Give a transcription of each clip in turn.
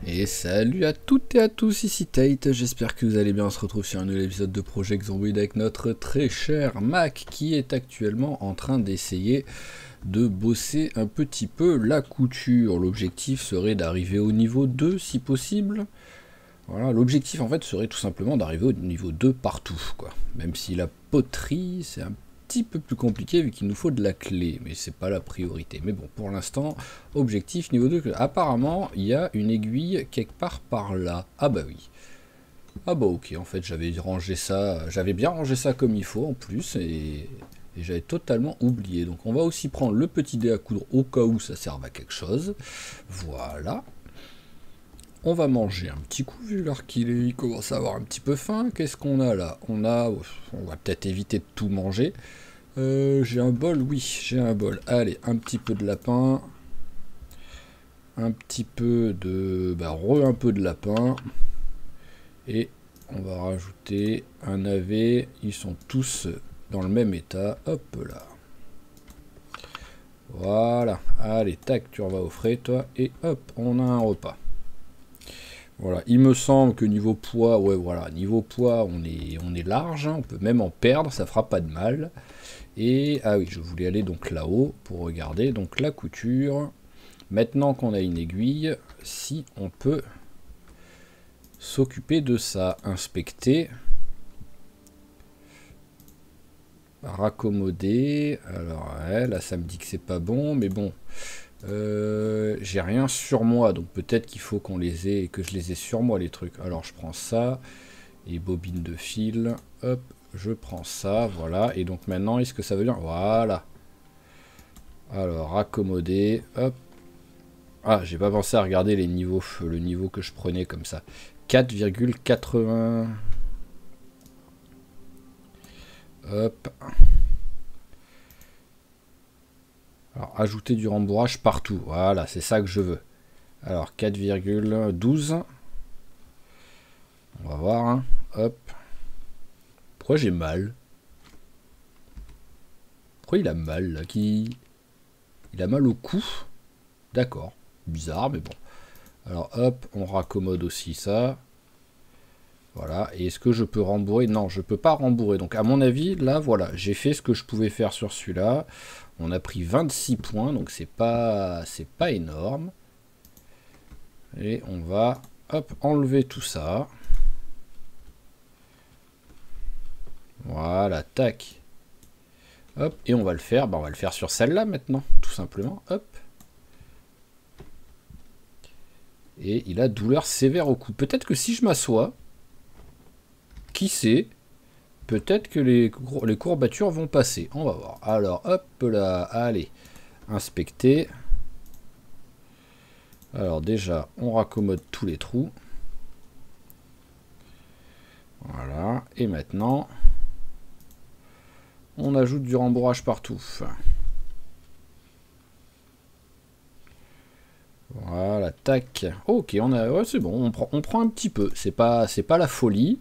Et salut à toutes et à tous, ici Tate, j'espère que vous allez bien. On se retrouve sur un nouvel épisode de Project Zomboid avec notre très cher Mac qui est actuellement en train d'essayer de bosser un petit peu la couture. L'objectif serait d'arriver au niveau 2 si possible. Voilà, l'objectif en fait serait tout simplement d'arriver au niveau 2 partout, quoi. Même si la poterie c'est un petit peu plus compliqué vu qu'il nous faut de la clé, mais c'est pas la priorité. Mais bon, pour l'instant, objectif niveau 2. Apparemment, il y a une aiguille quelque part par là. Ah bah oui. Ah bah ok, en fait j'avais rangé ça, j'avais bien rangé ça comme il faut en plus, et j'avais totalement oublié. Donc on va aussi prendre le petit dé à coudre au cas où ça serve à quelque chose. Voilà. On va manger un petit coup vu l'heure qu'il commence à avoir un petit peu faim. Qu'est-ce qu'on a là? On va peut-être éviter de tout manger. J'ai un bol, oui, j'ai un bol. Allez, un petit peu de lapin. Un petit peu de... un peu de lapin. Et on va rajouter un navet. Ils sont tous dans le même état. Hop là. Voilà. Allez, tac, tu vas au frais, toi. Et hop, on a un repas. Voilà, il me semble que niveau poids, ouais voilà, niveau poids on est large, hein, on peut même en perdre, ça fera pas de mal. Et, ah oui, je voulais aller donc là-haut pour regarder donc la couture. Maintenant qu'on a une aiguille, si on peut s'occuper de ça, inspecter, raccommoder, alors ouais, là ça me dit que c'est pas bon, mais bon... j'ai rien sur moi, donc peut-être qu'il faut qu'on les ait, que je les ai sur moi les trucs. Alors je prends ça, et bobine de fil, hop, je prends ça, voilà. Et donc maintenant, est-ce que ça veut dire, voilà. Alors accommoder, hop. Ah, j'ai pas pensé à regarder les niveaux, le niveau que je prenais comme ça. 4,80. Hop. Alors, ajouter du rembourrage partout. Voilà, c'est ça que je veux. Alors, 4,12. On va voir, hein. Hop. Pourquoi j'ai mal? Pourquoi il a mal, là? Il a mal au cou? D'accord. Bizarre, mais bon. Alors, hop, on raccommode aussi ça. Voilà. Et est-ce que je peux rembourrer? Non, je peux pas rembourrer. Donc, à mon avis, là, voilà. J'ai fait ce que je pouvais faire sur celui-là. On a pris 26 points, donc c'est pas énorme. Et on va, hop, enlever tout ça. Voilà, tac. Hop, et on va le faire, on va le faire sur celle-là maintenant, tout simplement. Hop. Et il a douleur sévère au cou. Peut-être que si je m'assois, qui sait, peut-être que les courbatures vont passer. On va voir. Alors, hop là, allez, inspecter. Alors déjà, on raccommode tous les trous. Voilà, et maintenant, on ajoute du rembourrage partout. Voilà, tac. Ok, on a, ouais, c'est bon, on prend un petit peu. C'est pas la folie,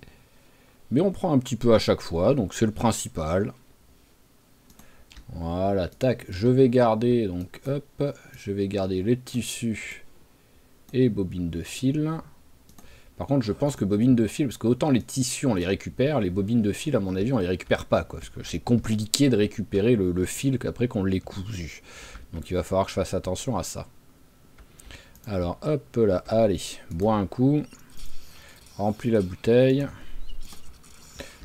mais on prend un petit peu à chaque fois, donc c'est le principal. Voilà, tac. Je vais garder, donc, hop, je vais garder le tissu et bobine de fil. Par contre, je pense que bobine de fil, parce que autant les tissus on les récupère, les bobines de fil, à mon avis, on les récupère pas, quoi. Parce que c'est compliqué de récupérer le fil qu'après qu'on l'ait cousu. Donc il va falloir que je fasse attention à ça. Alors, hop là, allez, bois un coup. Remplis la bouteille.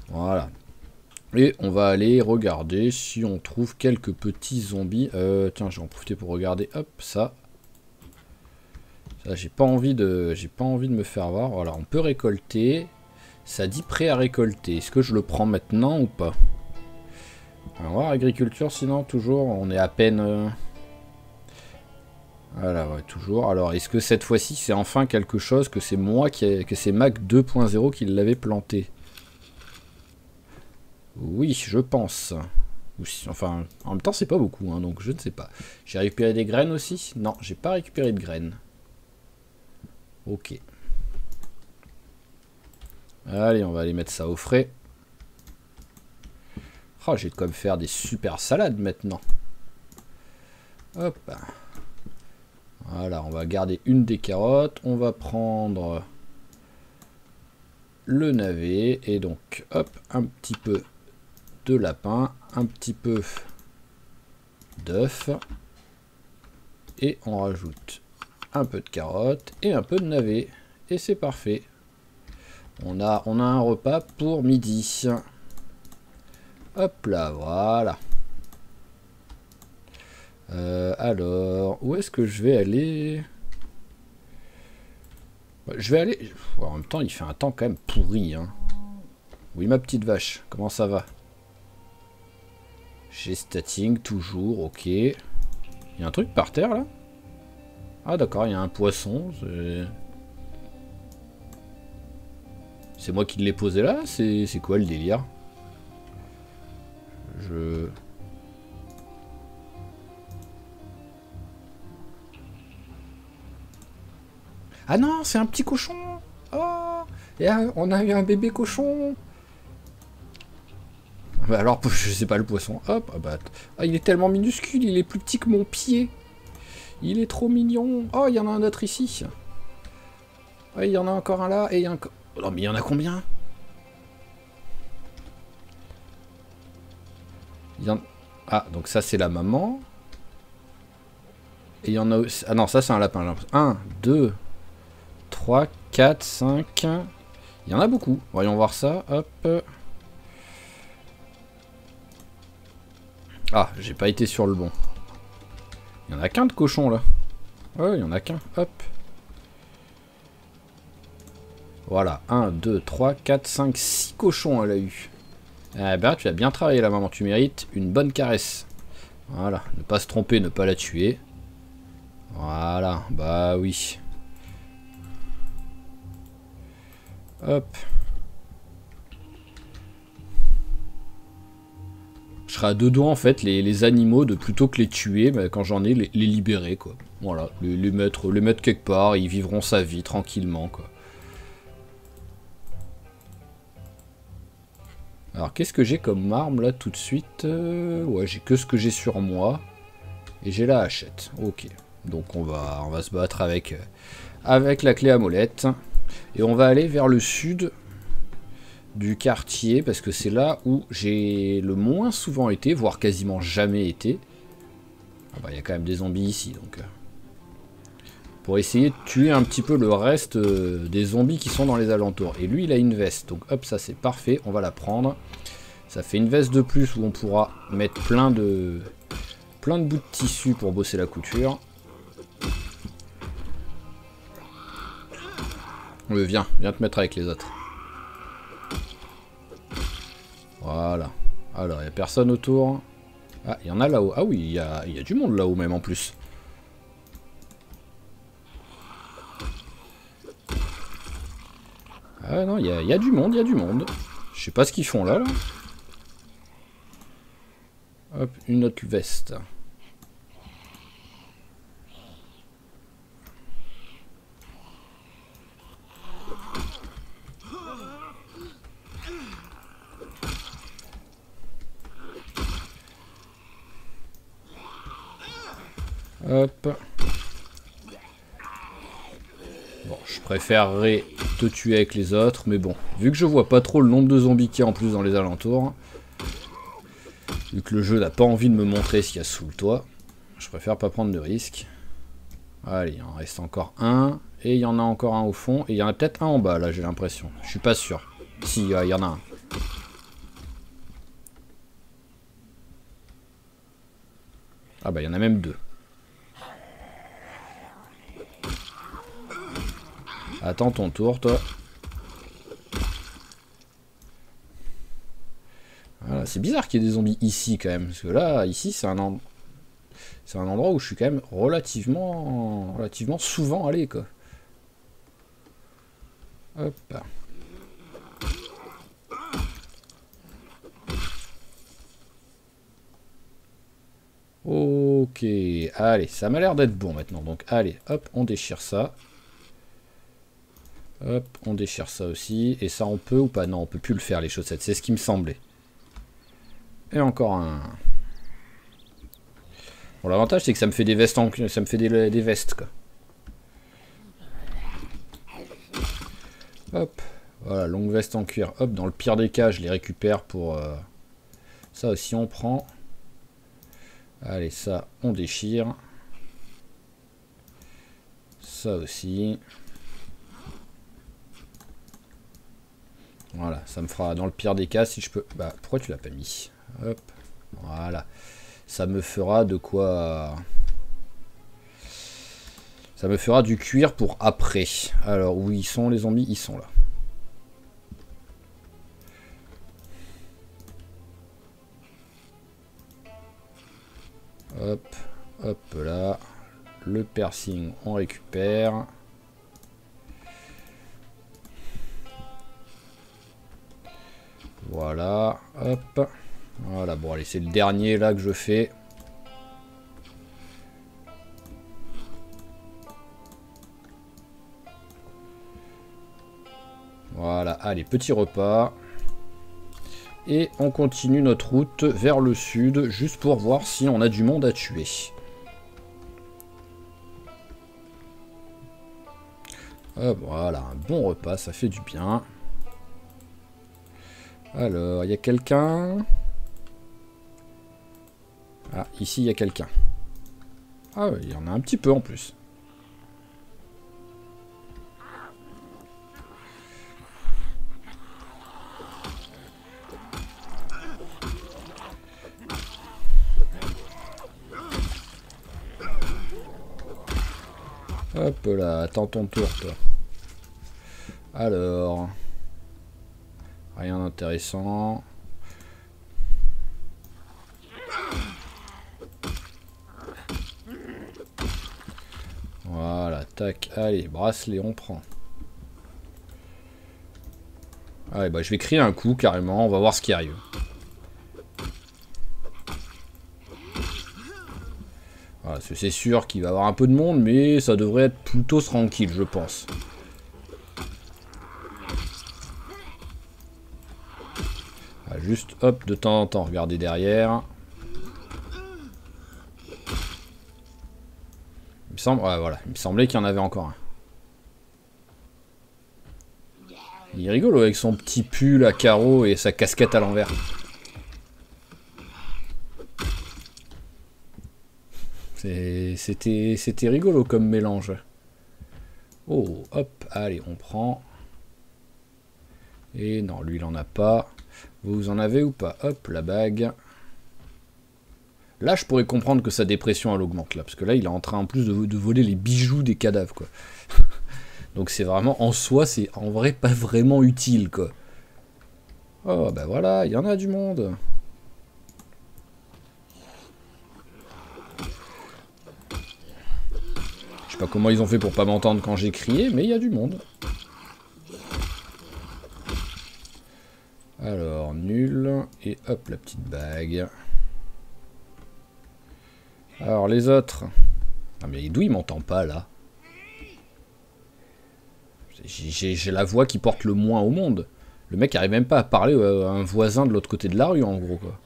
Voilà. Et on va aller regarder si on trouve quelques petits zombies. Tiens, je vais en profiter pour regarder, hop, ça. J'ai pas envie de me faire voir. Voilà, on peut récolter. Ça dit prêt à récolter. Est-ce que je le prends maintenant ou pas? On va voir agriculture, sinon toujours on est à peine. Voilà, ouais, toujours. Alors, est-ce que cette fois-ci c'est enfin quelque chose que c'est moi que c'est Mac 2.0 qui l'avait planté? Oui, je pense. Enfin, en même temps, c'est pas beaucoup, hein, donc je ne sais pas. J'ai récupéré des graines aussi? Non, j'ai pas récupéré de graines. Ok. Allez, on va aller mettre ça au frais. Oh, j'ai de quoi me faire des super salades maintenant. Hop. Voilà, on va garder une des carottes. On va prendre le navet. Et donc, hop, un petit peu de lapin. Un petit peu d'œuf. Et on rajoute un peu de carottes et un peu de navet. Et c'est parfait. On a un repas pour midi. Hop là, voilà. Alors, où est-ce que je vais aller? Je vais aller... En même temps, il fait un temps quand même pourri. Hein. Oui, ma petite vache, comment ça va? Gestating, toujours, ok. Il y a un truc par terre, là? Ah, d'accord, il y a un poisson. C'est moi qui l'ai posé là? C'est quoi le délire? Ah non, c'est un petit cochon. Oh, et on a eu un bébé cochon. Bah alors, je sais pas le poisson. Hop, ah bah, ah, il est tellement minuscule, il est plus petit que mon pied. Il est trop mignon. Oh, il y en a un autre ici. Oh, il y en a encore un là, et il y a encore... Oh, non, mais il y en a combien? Ah, donc ça c'est la maman. Et il y en a aussi... Ah non, ça c'est un lapin. 1, 2, 3, 4, 5... Il y en a beaucoup. Voyons voir ça. Hop. Ah, j'ai pas été sur le bon. Il y en a qu'un de cochon là. Ouais, il y en a qu'un. Hop. Voilà. 1, 2, 3, 4, 5, 6 cochons elle a eu. Eh ben, tu as bien travaillé la maman. Tu mérites une bonne caresse. Voilà. Ne pas se tromper, ne pas la tuer. Voilà. Bah oui. Hop. Je serais à deux doigts en fait, les animaux, de plutôt que les tuer, bah, quand j'en ai, les libérer quoi. Voilà, les mettre quelque part, ils vivront sa vie tranquillement quoi. Alors qu'est-ce que j'ai comme arme là tout de suite? Ouais, j'ai que ce que j'ai sur moi. Et j'ai la hachette. Ok. Donc on va se battre avec la clé à molette. Et on va aller vers le sud du quartier, parce que c'est là où j'ai le moins souvent été, voire quasiment jamais été. Ah bah, y a quand même des zombies ici, donc... pour essayer de tuer un petit peu le reste des zombies qui sont dans les alentours. Et lui, il a une veste, donc hop, ça c'est parfait, on va la prendre. Ça fait une veste de plus où on pourra mettre plein de bouts de tissu pour bosser la couture. Viens te mettre avec les autres. Voilà. Alors, il n'y a personne autour. Ah, il y en a là-haut. Ah oui, il y a du monde là-haut même en plus. Ah non, il y a du monde, il y a du monde. Je sais pas ce qu'ils font là. Hop, une autre veste. Hop. Bon, je préférerais te tuer avec les autres, mais bon. Vu que je vois pas trop le nombre de zombies qu'il y a en plus dans les alentours, vu que le jeu n'a pas envie de me montrer ce qu'il y a sous le toit, je préfère pas prendre de risques. Allez, il en reste encore un. Et il y en a encore un au fond. Et il y en a peut-être un en bas, là, j'ai l'impression. Je suis pas sûr. Si, il y en a un. Ah bah, il y en a même deux. Attends ton tour, toi. Voilà, c'est bizarre qu'il y ait des zombies ici, quand même. Parce que là, ici, c'est un endroit où je suis quand même relativement souvent allé, quoi. Hop. Ok, allez, ça m'a l'air d'être bon maintenant. Donc, allez, hop, on déchire ça. Hop, on déchire ça aussi. Et ça, on peut ou pas? Non, on peut plus le faire, les chaussettes. C'est ce qui me semblait. Et encore un. Bon, l'avantage c'est que ça me fait des vestes ça me fait des vestes quoi. Hop, voilà, longue veste en cuir. Hop, dans le pire des cas, je les récupère pour... Ça aussi, on prend. Allez, ça, on déchire. Ça aussi. Voilà, ça me fera, dans le pire des cas, si je peux... Bah, pourquoi tu l'as pas mis? Hop, voilà. Ça me fera de quoi... Ça me fera du cuir pour après. Alors, où ils sont les zombies? Ils sont là. Hop, hop là. Le piercing, on récupère. Voilà, hop. Voilà, bon allez, c'est le dernier là que je fais. Voilà, allez, petit repas. Et on continue notre route vers le sud, juste pour voir si on a du monde à tuer. Hop, voilà, un bon repas, ça fait du bien. Alors, il y a quelqu'un? Ah, ici, il y a quelqu'un. Ah, il y en a un petit peu en plus. Hop là, attends ton tour, toi. Alors... Rien d'intéressant. Voilà, tac. Allez, bracelet, on prend. Allez, bah je vais crier un coup, carrément. On va voir ce qui arrive. Voilà, c'est sûr qu'il va y avoir un peu de monde, mais ça devrait être plutôt tranquille, je pense. Voilà, juste, hop, de temps en temps, regardez derrière. Il me semble, ouais, voilà, il me semblait qu'il y en avait encore un. Il est rigolo avec son petit pull à carreaux et sa casquette à l'envers. C'était rigolo comme mélange. Oh, hop, allez, on prend. Et non, lui, il en a pas. Vous en avez ou pas? Hop, la bague. Là, je pourrais comprendre que sa dépression, elle augmente, là. Parce que là, il est en train, en plus, de voler les bijoux des cadavres, quoi. Donc, c'est vraiment, en soi, c'est en vrai pas vraiment utile, quoi. Oh, bah voilà, il y en a du monde. Je sais pas comment ils ont fait pour pas m'entendre quand j'ai crié, mais il y a du monde. Alors, nul. Et hop, la petite bague. Alors, les autres. Ah, mais d'où il m'entend pas, là? J'ai la voix qui porte le moins au monde. Le mec arrive même pas à parler à un voisin de l'autre côté de la rue, en gros, quoi.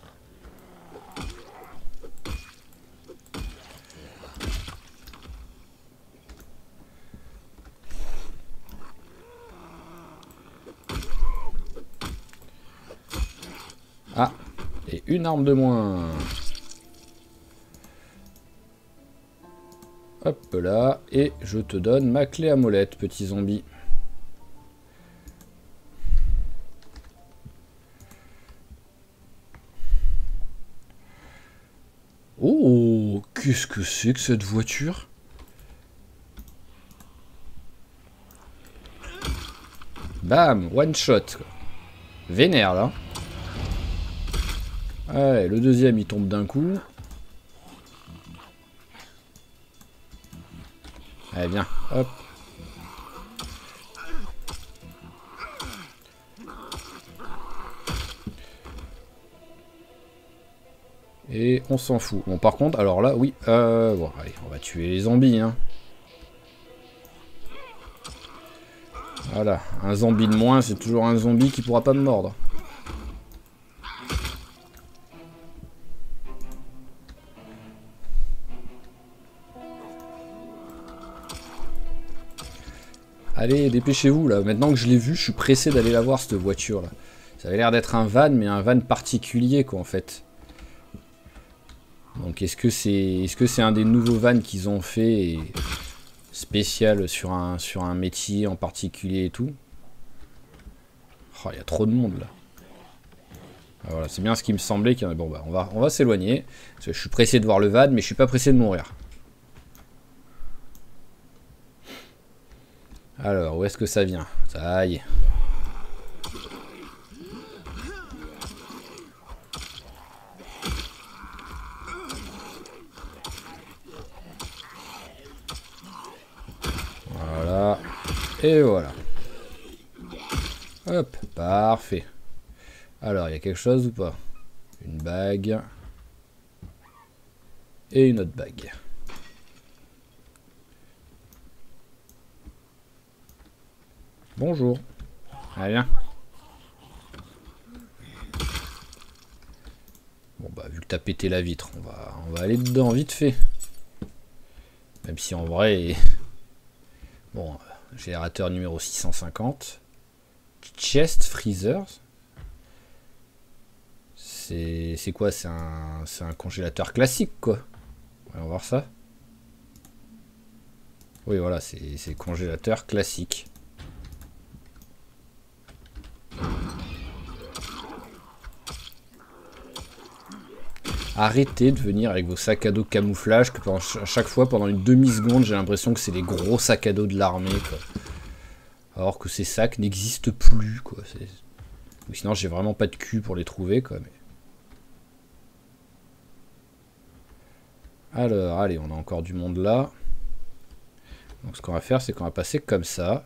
Ah, et une arme de moins. Hop là, et je te donne ma clé à molette, petit zombie. Oh, qu'est-ce que c'est que cette voiture? Bam, one shot. Quoi. Vénère, là. Ouais, le deuxième, il tombe d'un coup. Allez, viens, hop. Et on s'en fout. Bon, par contre, alors là, oui. Bon, allez, on va tuer les zombies, hein. Voilà, un zombie de moins, c'est toujours un zombie qui pourra pas me mordre. Allez, dépêchez-vous là. Maintenant que je l'ai vu, je suis pressé d'aller la voir cette voiture là. Ça avait l'air d'être un van, mais un van particulier quoi en fait. Donc est-ce que c'est un des nouveaux vans qu'ils ont fait spécial sur un métier en particulier et tout? Oh, il y a trop de monde là. Ah, voilà, c'est bien ce qui me semblait. Bon bah on va s'éloigner. Parce que je suis pressé de voir le van, mais je suis pas pressé de mourir. Alors, où est-ce que ça vient? Ça y est. Voilà. Et voilà. Hop, parfait. Alors, il y a quelque chose ou pas? Une bague. Et une autre bague. Bonjour. Allez, viens. Bon bah vu que t'as pété la vitre, on va aller dedans vite fait. Même si en vrai... Bon, générateur numéro 650. Chest freezer. C'est quoi? C'est un congélateur classique quoi. On va voir ça. Oui voilà, c'est congélateur classique. Arrêtez de venir avec vos sacs à dos camouflage que à chaque fois pendant une demi-seconde j'ai l'impression que c'est les gros sacs à dos de l'armée quoi. Alors que ces sacs n'existent plus quoi. Ou sinon j'ai vraiment pas de cul pour les trouver quoi. Mais... Alors allez, on a encore du monde là. Donc ce qu'on va faire c'est qu'on va passer comme ça.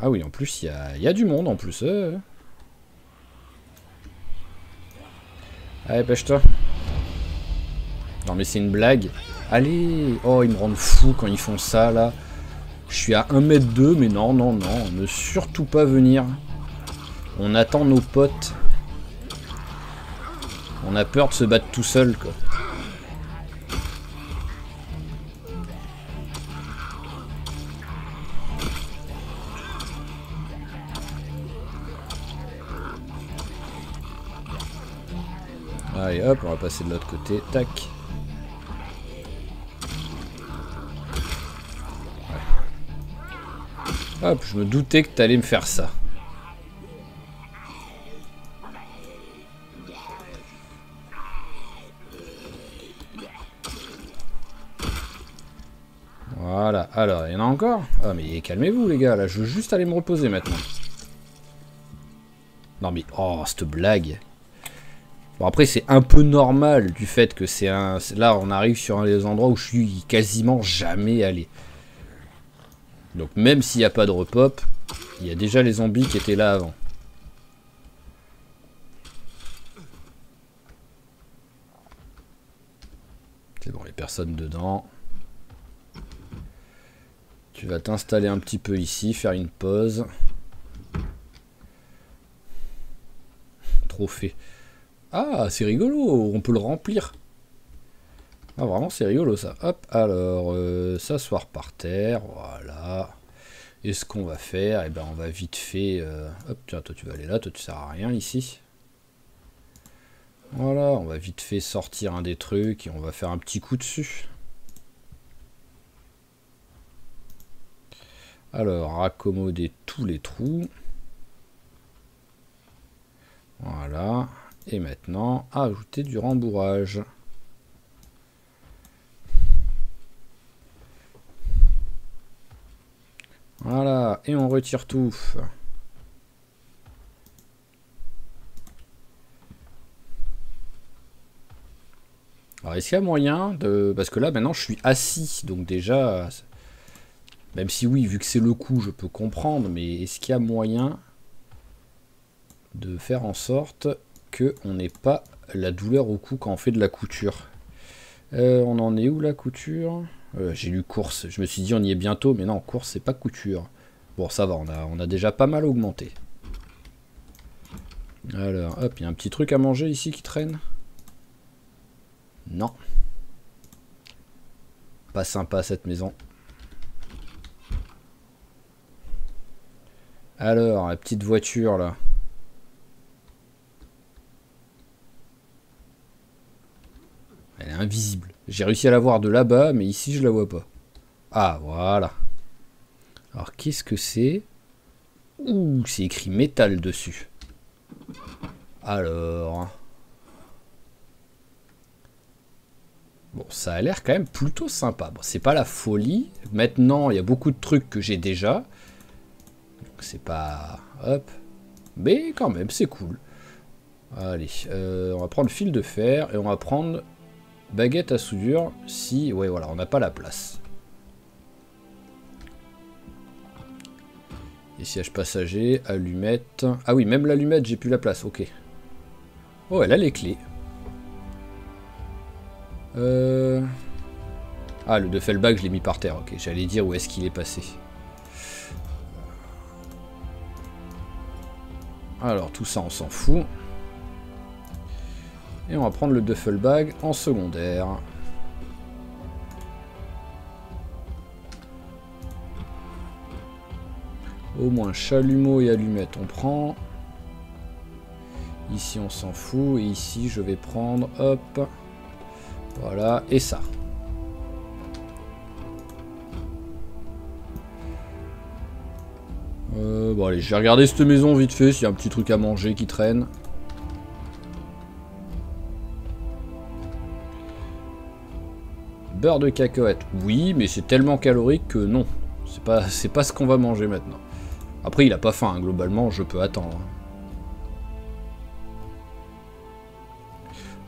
Ah oui en plus il y a du monde en plus. Allez, pêche-toi. Non mais c'est une blague. Allez. Oh, ils me rendent fou quand ils font ça, là. Je suis à 1m2, mais non, non, non. Ne surtout pas venir. On attend nos potes. On a peur de se battre tout seul, quoi. Allez, hop, on va passer de l'autre côté. Tac. Ouais. Hop, je me doutais que t'allais me faire ça. Voilà. Alors, il y en a encore? Ah, mais calmez-vous, les gars. Là, je veux juste aller me reposer maintenant. Non, mais... Oh, cette blague. Bon après c'est un peu normal du fait que c'est un... Là on arrive sur un des endroits où je suis quasiment jamais allé. Donc même s'il n'y a pas de repop, il y a déjà les zombies qui étaient là avant. C'est bon, les personnes dedans. Tu vas t'installer un petit peu ici, faire une pause. Trophée. Ah, c'est rigolo, on peut le remplir. Ah, vraiment, c'est rigolo ça. Hop, alors, s'asseoir par terre, voilà. Et ce qu'on va faire, eh ben, on va vite fait... hop, tiens, toi tu vas aller là, toi tu sers à rien ici. Voilà, on va vite fait sortir un des trucs et on va faire un petit coup dessus. Alors, raccommoder tous les trous. Voilà. Et maintenant, ajouter du rembourrage. Voilà. Et on retire tout. Alors, est-ce qu'il y a moyen de... Parce que là, maintenant, je suis assis. Donc déjà... Même si oui, vu que c'est le coup, je peux comprendre. Mais est-ce qu'il y a moyen de faire en sorte qu'on n'ait pas la douleur au cou quand on fait de la couture? On en est où la couture? J'ai lu course, je me suis dit on y est bientôt, mais non, course c'est pas couture. Bon ça va, on a déjà pas mal augmenté. Alors, hop, il y a un petit truc à manger ici qui traîne? Non. Pas sympa cette maison. Alors, la petite voiture là. Elle est invisible. J'ai réussi à la voir de là-bas, mais ici je la vois pas. Ah, voilà. Alors, qu'est-ce que c'est? Ouh, c'est écrit métal dessus. Alors... Bon, ça a l'air quand même plutôt sympa. Bon, c'est pas la folie. Maintenant, il y a beaucoup de trucs que j'ai déjà. Donc, c'est pas... Hop. Mais quand même, c'est cool. Allez, on va prendre fil de fer et on va prendre baguette à soudure. Si... Ouais, voilà, on n'a pas la place. Et siège passager, allumette... Ah oui, même l'allumette, j'ai plus la place, ok. Oh, elle a les clés. Ah, le Duffelbag, je l'ai mis par terre, ok. J'allais dire où est-ce qu'il est passé. Alors, tout ça, on s'en fout. Et on va prendre le Duffelbag en secondaire. Au moins, chalumeau et allumette, on prend. Ici, on s'en fout. Et ici, je vais prendre, hop. Voilà, et ça. Bon allez, je vais regarder cette maison vite fait, s'il y a un petit truc à manger qui traîne. Beurre de cacahuète, oui, mais c'est tellement calorique que non. C'est pas ce qu'on va manger maintenant. Après, il a pas faim, hein, globalement, je peux attendre.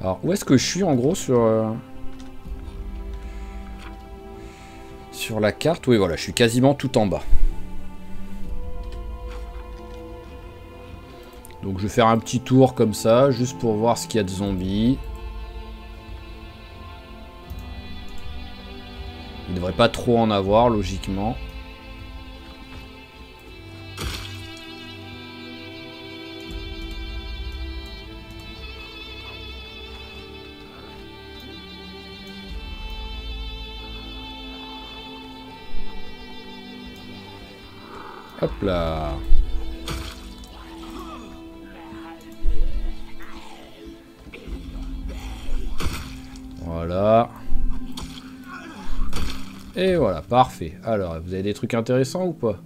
Alors, où est-ce que je suis en gros sur la carte? Oui, voilà, je suis quasiment tout en bas. Donc je vais faire un petit tour comme ça, juste pour voir ce qu'il y a de zombies. Il ne devrait pas trop en avoir, logiquement. Hop là. Voilà. Et voilà, parfait. Alors, vous avez des trucs intéressants ou pas?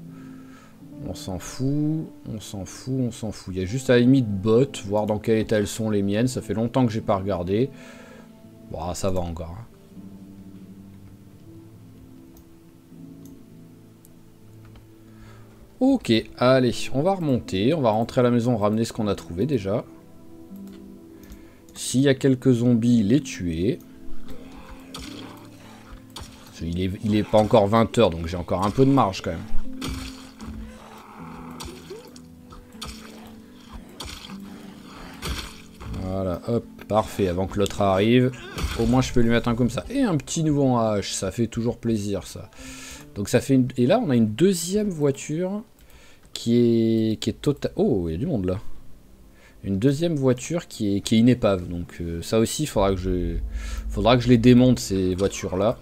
On s'en fout, on s'en fout, on s'en fout. Il y a juste à la limite bot, voir dans quel état elles sont les miennes. Ça fait longtemps que j'ai pas regardé. Bon, ça va encore. Ok, allez, on va remonter. On va rentrer à la maison, ramener ce qu'on a trouvé déjà. S'il y a quelques zombies, les tuer. Il est pas encore 20 h, donc j'ai encore un peu de marge quand même. Voilà, hop, parfait, avant que l'autre arrive. Au moins je peux lui mettre un comme ça. Et un petit nouveau en hache, ça fait toujours plaisir ça. Donc ça fait une... Et là on a une deuxième voiture qui est total... Oh, il y a du monde là. Une deuxième voiture qui est une épave. Donc ça aussi, il faudra que je les démonte ces voitures là.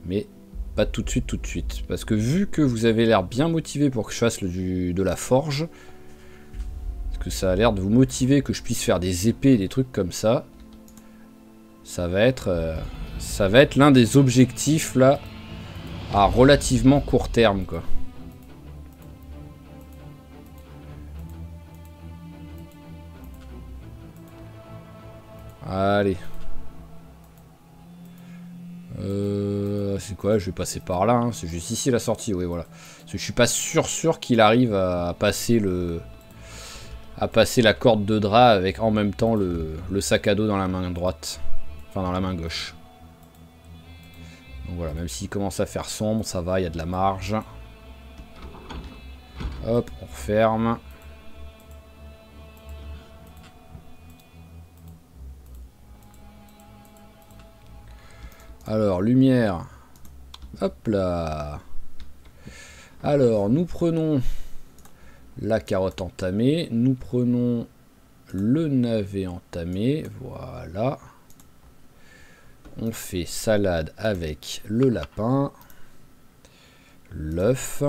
Mais pas tout de suite, parce que vu que vous avez l'air bien motivé pour que je fasse de la forge, parce que ça a l'air de vous motiver que je puisse faire des épées et des trucs comme ça, ça va être l'un des objectifs là à relativement court terme quoi. Allez. C'est quoi? Je vais passer par là, hein. C'est juste ici la sortie, oui voilà. Parce que je suis pas sûr qu'il arrive à passer la corde de drap avec en même temps le sac à dos dans la main droite. Enfin dans la main gauche. Donc voilà, même s'il commence à faire sombre, ça va, il y a de la marge. Hop, on referme. Alors, lumière. Hop là. Alors, nous prenons la carotte entamée. Nous prenons le navet entamé. Voilà. On fait salade avec le lapin. L'œuf.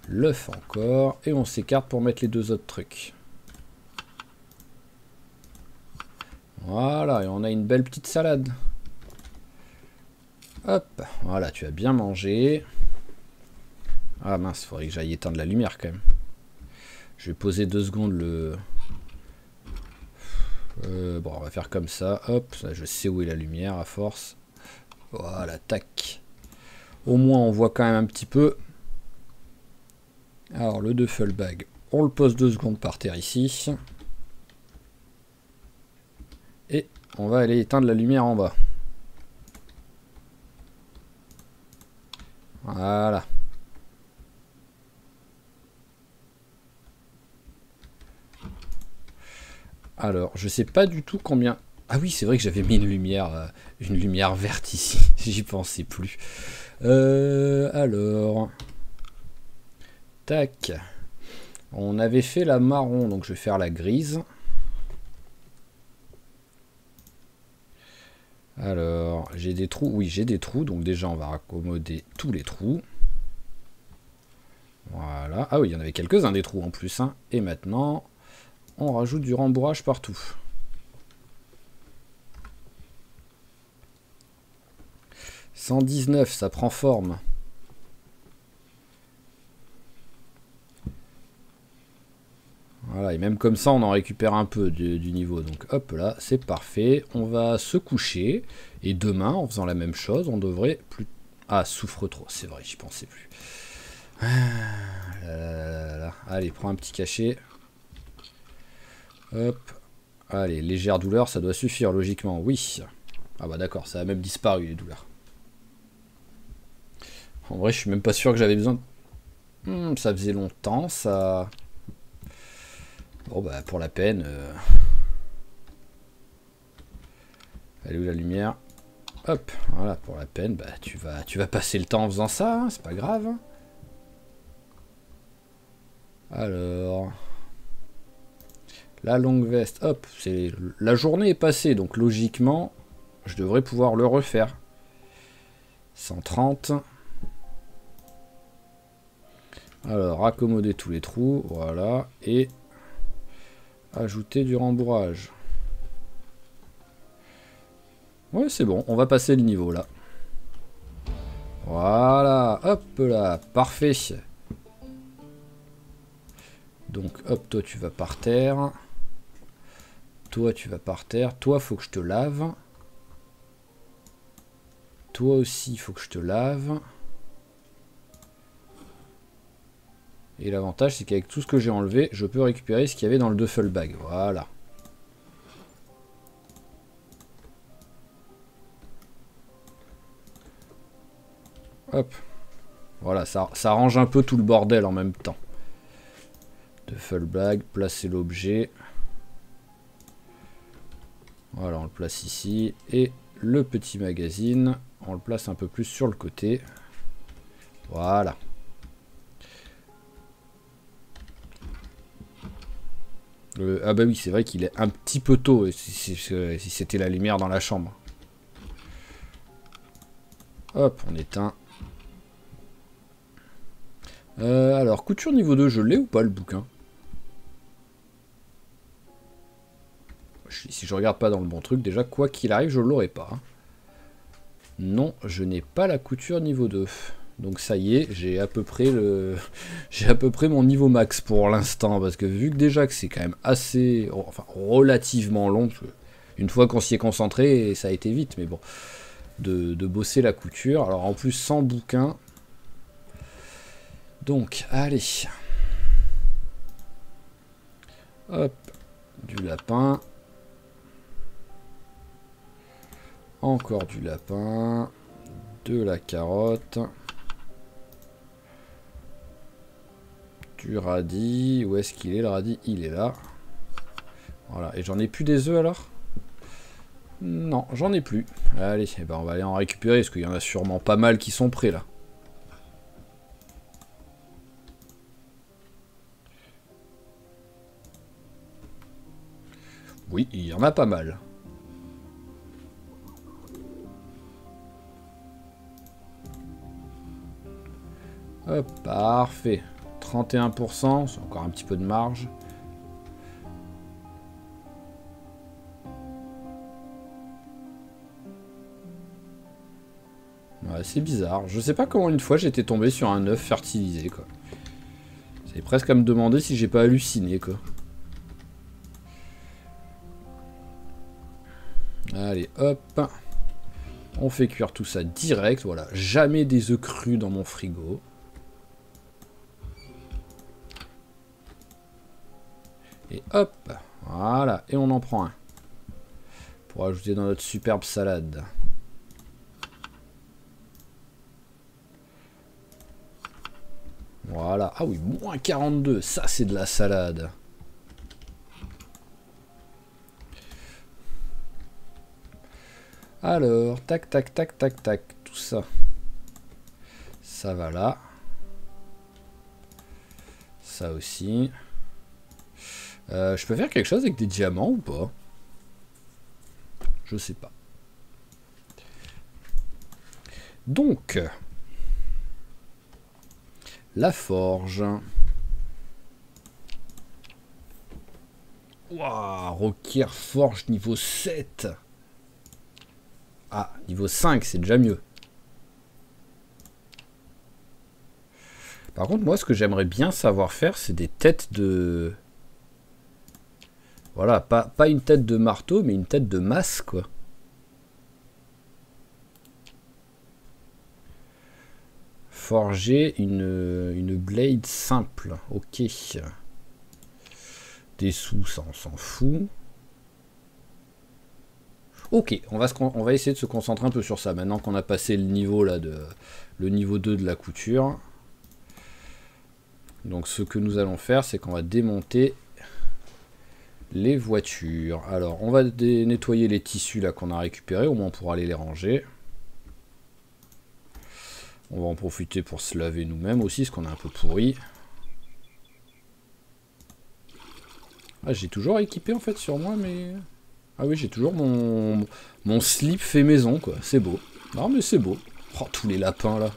L'œuf encore. Et on s'écarte pour mettre les deux autres trucs. Voilà, et on a une belle petite salade. Hop, voilà, tu as bien mangé. Ah mince, faudrait que j'aille éteindre la lumière quand même. Je vais poser 2 secondes le... bon, on va faire comme ça. Hop, ça, je sais où est la lumière à force. Voilà, tac. Au moins, on voit quand même un petit peu. Alors, le duffelbag, on le pose 2 secondes par terre ici. Et on va aller éteindre la lumière en bas. Voilà. Alors, je sais pas du tout combien... Ah oui, c'est vrai que j'avais mis une lumière verte ici. J'y pensais plus. Alors... Tac. On avait fait la marron, donc je vais faire la grise. Alors, j'ai des trous. Oui, j'ai des trous, donc déjà on va raccommoder tous les trous. Voilà. Ah oui, il y en avait quelques-uns des trous en plus. Hein. Et maintenant, on rajoute du rembourrage partout. « 119, ça prend forme. » Voilà, et même comme ça, on en récupère un peu du niveau. Donc hop là, c'est parfait. On va se coucher. Et demain, en faisant la même chose, on devrait plus... Ah, souffre trop, c'est vrai, j'y pensais plus. Allez, prends un petit cachet. Hop. Allez, légère douleur, ça doit suffire, logiquement. Oui. Ah bah d'accord, ça a même disparu, les douleurs. En vrai, je suis même pas sûr que j'avais besoin... ça faisait longtemps, ça... Bon bah pour la peine. Elle est où la lumière? Hop, voilà, pour la peine, bah tu vas passer le temps en faisant ça, hein, c'est pas grave. Hein. Alors. La longue veste, hop, c'est. La journée est passée, donc logiquement, je devrais pouvoir le refaire. 130. Alors, accommoder tous les trous, voilà, et ajouter du rembourrage. Ouais, c'est bon, on va passer le niveau là. Voilà, hop là, parfait. Donc, hop, toi tu vas par terre. Toi tu vas par terre. Toi, faut que je te lave. Toi aussi, il faut que je te lave. Et l'avantage, c'est qu'avec tout ce que j'ai enlevé, je peux récupérer ce qu'il y avait dans le duffelbag. Voilà. Hop. Voilà, ça range un peu tout le bordel en même temps. Duffelbag, placer l'objet. Voilà, on le place ici. Et le petit magazine, on le place un peu plus sur le côté. Voilà. Ah bah oui, c'est vrai qu'il est un petit peu tôt, si c'était la lumière dans la chambre. Hop, on éteint. Alors, couture niveau 2, je l'ai ou pas le bouquin? Si je regarde pas dans le bon truc, déjà, quoi qu'il arrive, je l'aurai pas. Hein. Non, je n'ai pas la couture niveau 2. Donc ça y est, j'ai à peu près mon niveau max pour l'instant. Parce que vu que déjà que c'est quand même assez... Enfin, relativement long. Une fois qu'on s'y est concentré, ça a été vite. Mais bon, de bosser la couture. Alors en plus, sans bouquin... Donc, allez. Hop, du lapin. Encore du lapin. De la carotte. Du radis. Où est-ce qu'il est le radis? Il est là. Voilà, et j'en ai plus des œufs alors? Non, j'en ai plus. Allez, eh ben on va aller en récupérer, parce qu'il y en a sûrement pas mal qui sont prêts là. Oui, il y en a pas mal. Hop, parfait. 31%, c'est encore un petit peu de marge. Ouais, c'est bizarre. Je sais pas comment une fois j'étais tombé sur un œuf fertilisé, quoi. C'est presque à me demander si j'ai pas halluciné, quoi. Allez, hop. On fait cuire tout ça direct, voilà. Jamais des œufs crus dans mon frigo. Et hop, voilà. Et on en prend un. Pour ajouter dans notre superbe salade. Voilà. Ah oui, moins 42. Ça, c'est de la salade. Alors, tac, tac, tac, tac, tac. Tout ça. Ça va là. Ça aussi. Je peux faire quelque chose avec des diamants ou pas? Je sais pas. Donc, la forge. Waouh, requiert forge niveau 7. Ah, niveau 5, c'est déjà mieux. Par contre, moi, ce que j'aimerais bien savoir faire, c'est des têtes de... Voilà, pas une tête de marteau, mais une tête de masse, quoi. Forger une blade simple. Ok. Des sous, ça, on s'en fout. Ok, on va essayer de se concentrer un peu sur ça. Maintenant qu'on a passé le niveau, là, le niveau 2 de la couture. Donc, ce que nous allons faire, c'est qu'on va démonter... les voitures. Alors, on va nettoyer les tissus là qu'on a récupérés, au moins on pourra aller les ranger. On va en profiter pour se laver nous-mêmes aussi, parce qu'on est un peu pourri. Ah, j'ai toujours équipé en fait sur moi, mais... Ah oui, j'ai toujours mon slip fait maison, quoi. C'est beau. Non, mais c'est beau. Oh, tous les lapins là,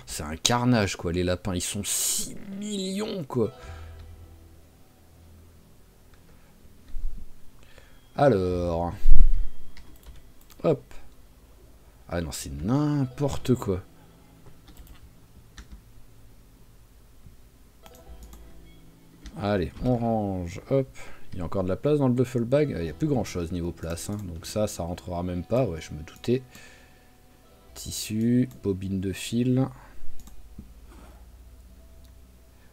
c'est un carnage, quoi. Les lapins, ils sont 6 millions, quoi. Alors... Hop. Ah non, c'est n'importe quoi. Allez, on range. Hop. Il y a encore de la place dans le duffel bag. Il n'y a plus grand chose niveau place. Hein. Donc ça rentrera même pas. Ouais, je me doutais. Tissu, bobine de fil.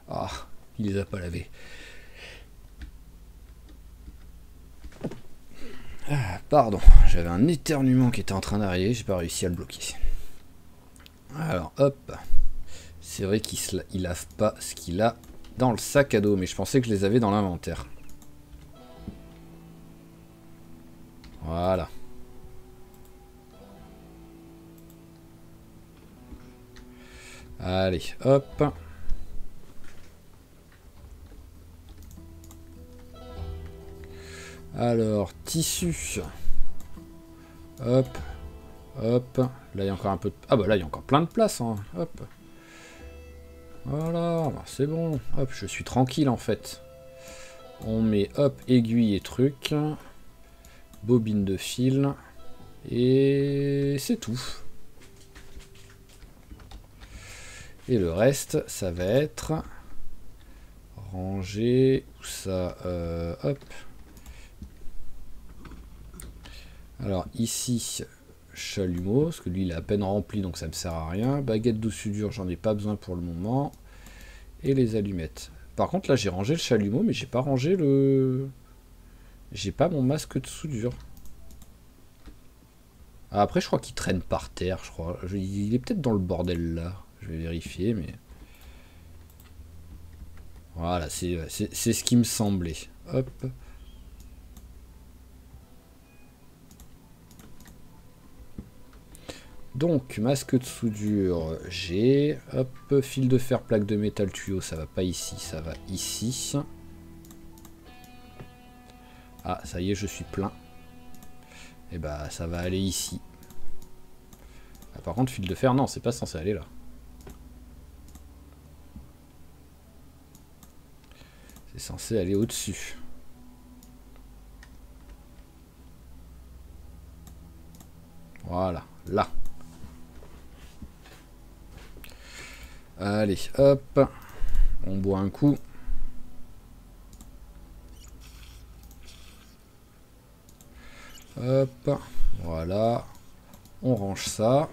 Ah, il les a pas lavés. Ah, pardon, j'avais un éternuement qui était en train d'arriver, j'ai pas réussi à le bloquer. Alors, hop. C'est vrai qu'il lave pas ce qu'il a dans le sac à dos, mais je pensais que je les avais dans l'inventaire. Voilà. Allez, hop. Alors, tissu. Hop. Hop. Là, il y a encore un peu de... Ah bah là, il y a encore plein de place. Hein. Hop. Voilà, c'est bon. Hop, je suis tranquille en fait. On met, hop, aiguille et truc. Bobine de fil. Et c'est tout. Et le reste, ça va être... ranger. Où ça hop. Alors ici, chalumeau, parce que lui il est à peine rempli donc ça me sert à rien. Baguette de soudure, j'en ai pas besoin pour le moment. Et les allumettes. Par contre là j'ai rangé le chalumeau mais j'ai pas rangé le... J'ai pas mon masque de soudure. Ah, après je crois qu'il traîne par terre, je crois. Il est peut-être dans le bordel là. Je vais vérifier mais... Voilà, c'est ce qui me semblait. Hop. Donc, masque de soudure, j'ai. Hop, fil de fer, plaque de métal, tuyau, ça va pas ici, ça va ici. Ah, ça y est, je suis plein. Et bah, ça va aller ici. Ah, par contre, fil de fer, non, c'est pas censé aller là. C'est censé aller au-dessus. Voilà, là. Allez, hop. On boit un coup. Hop, voilà. On range ça.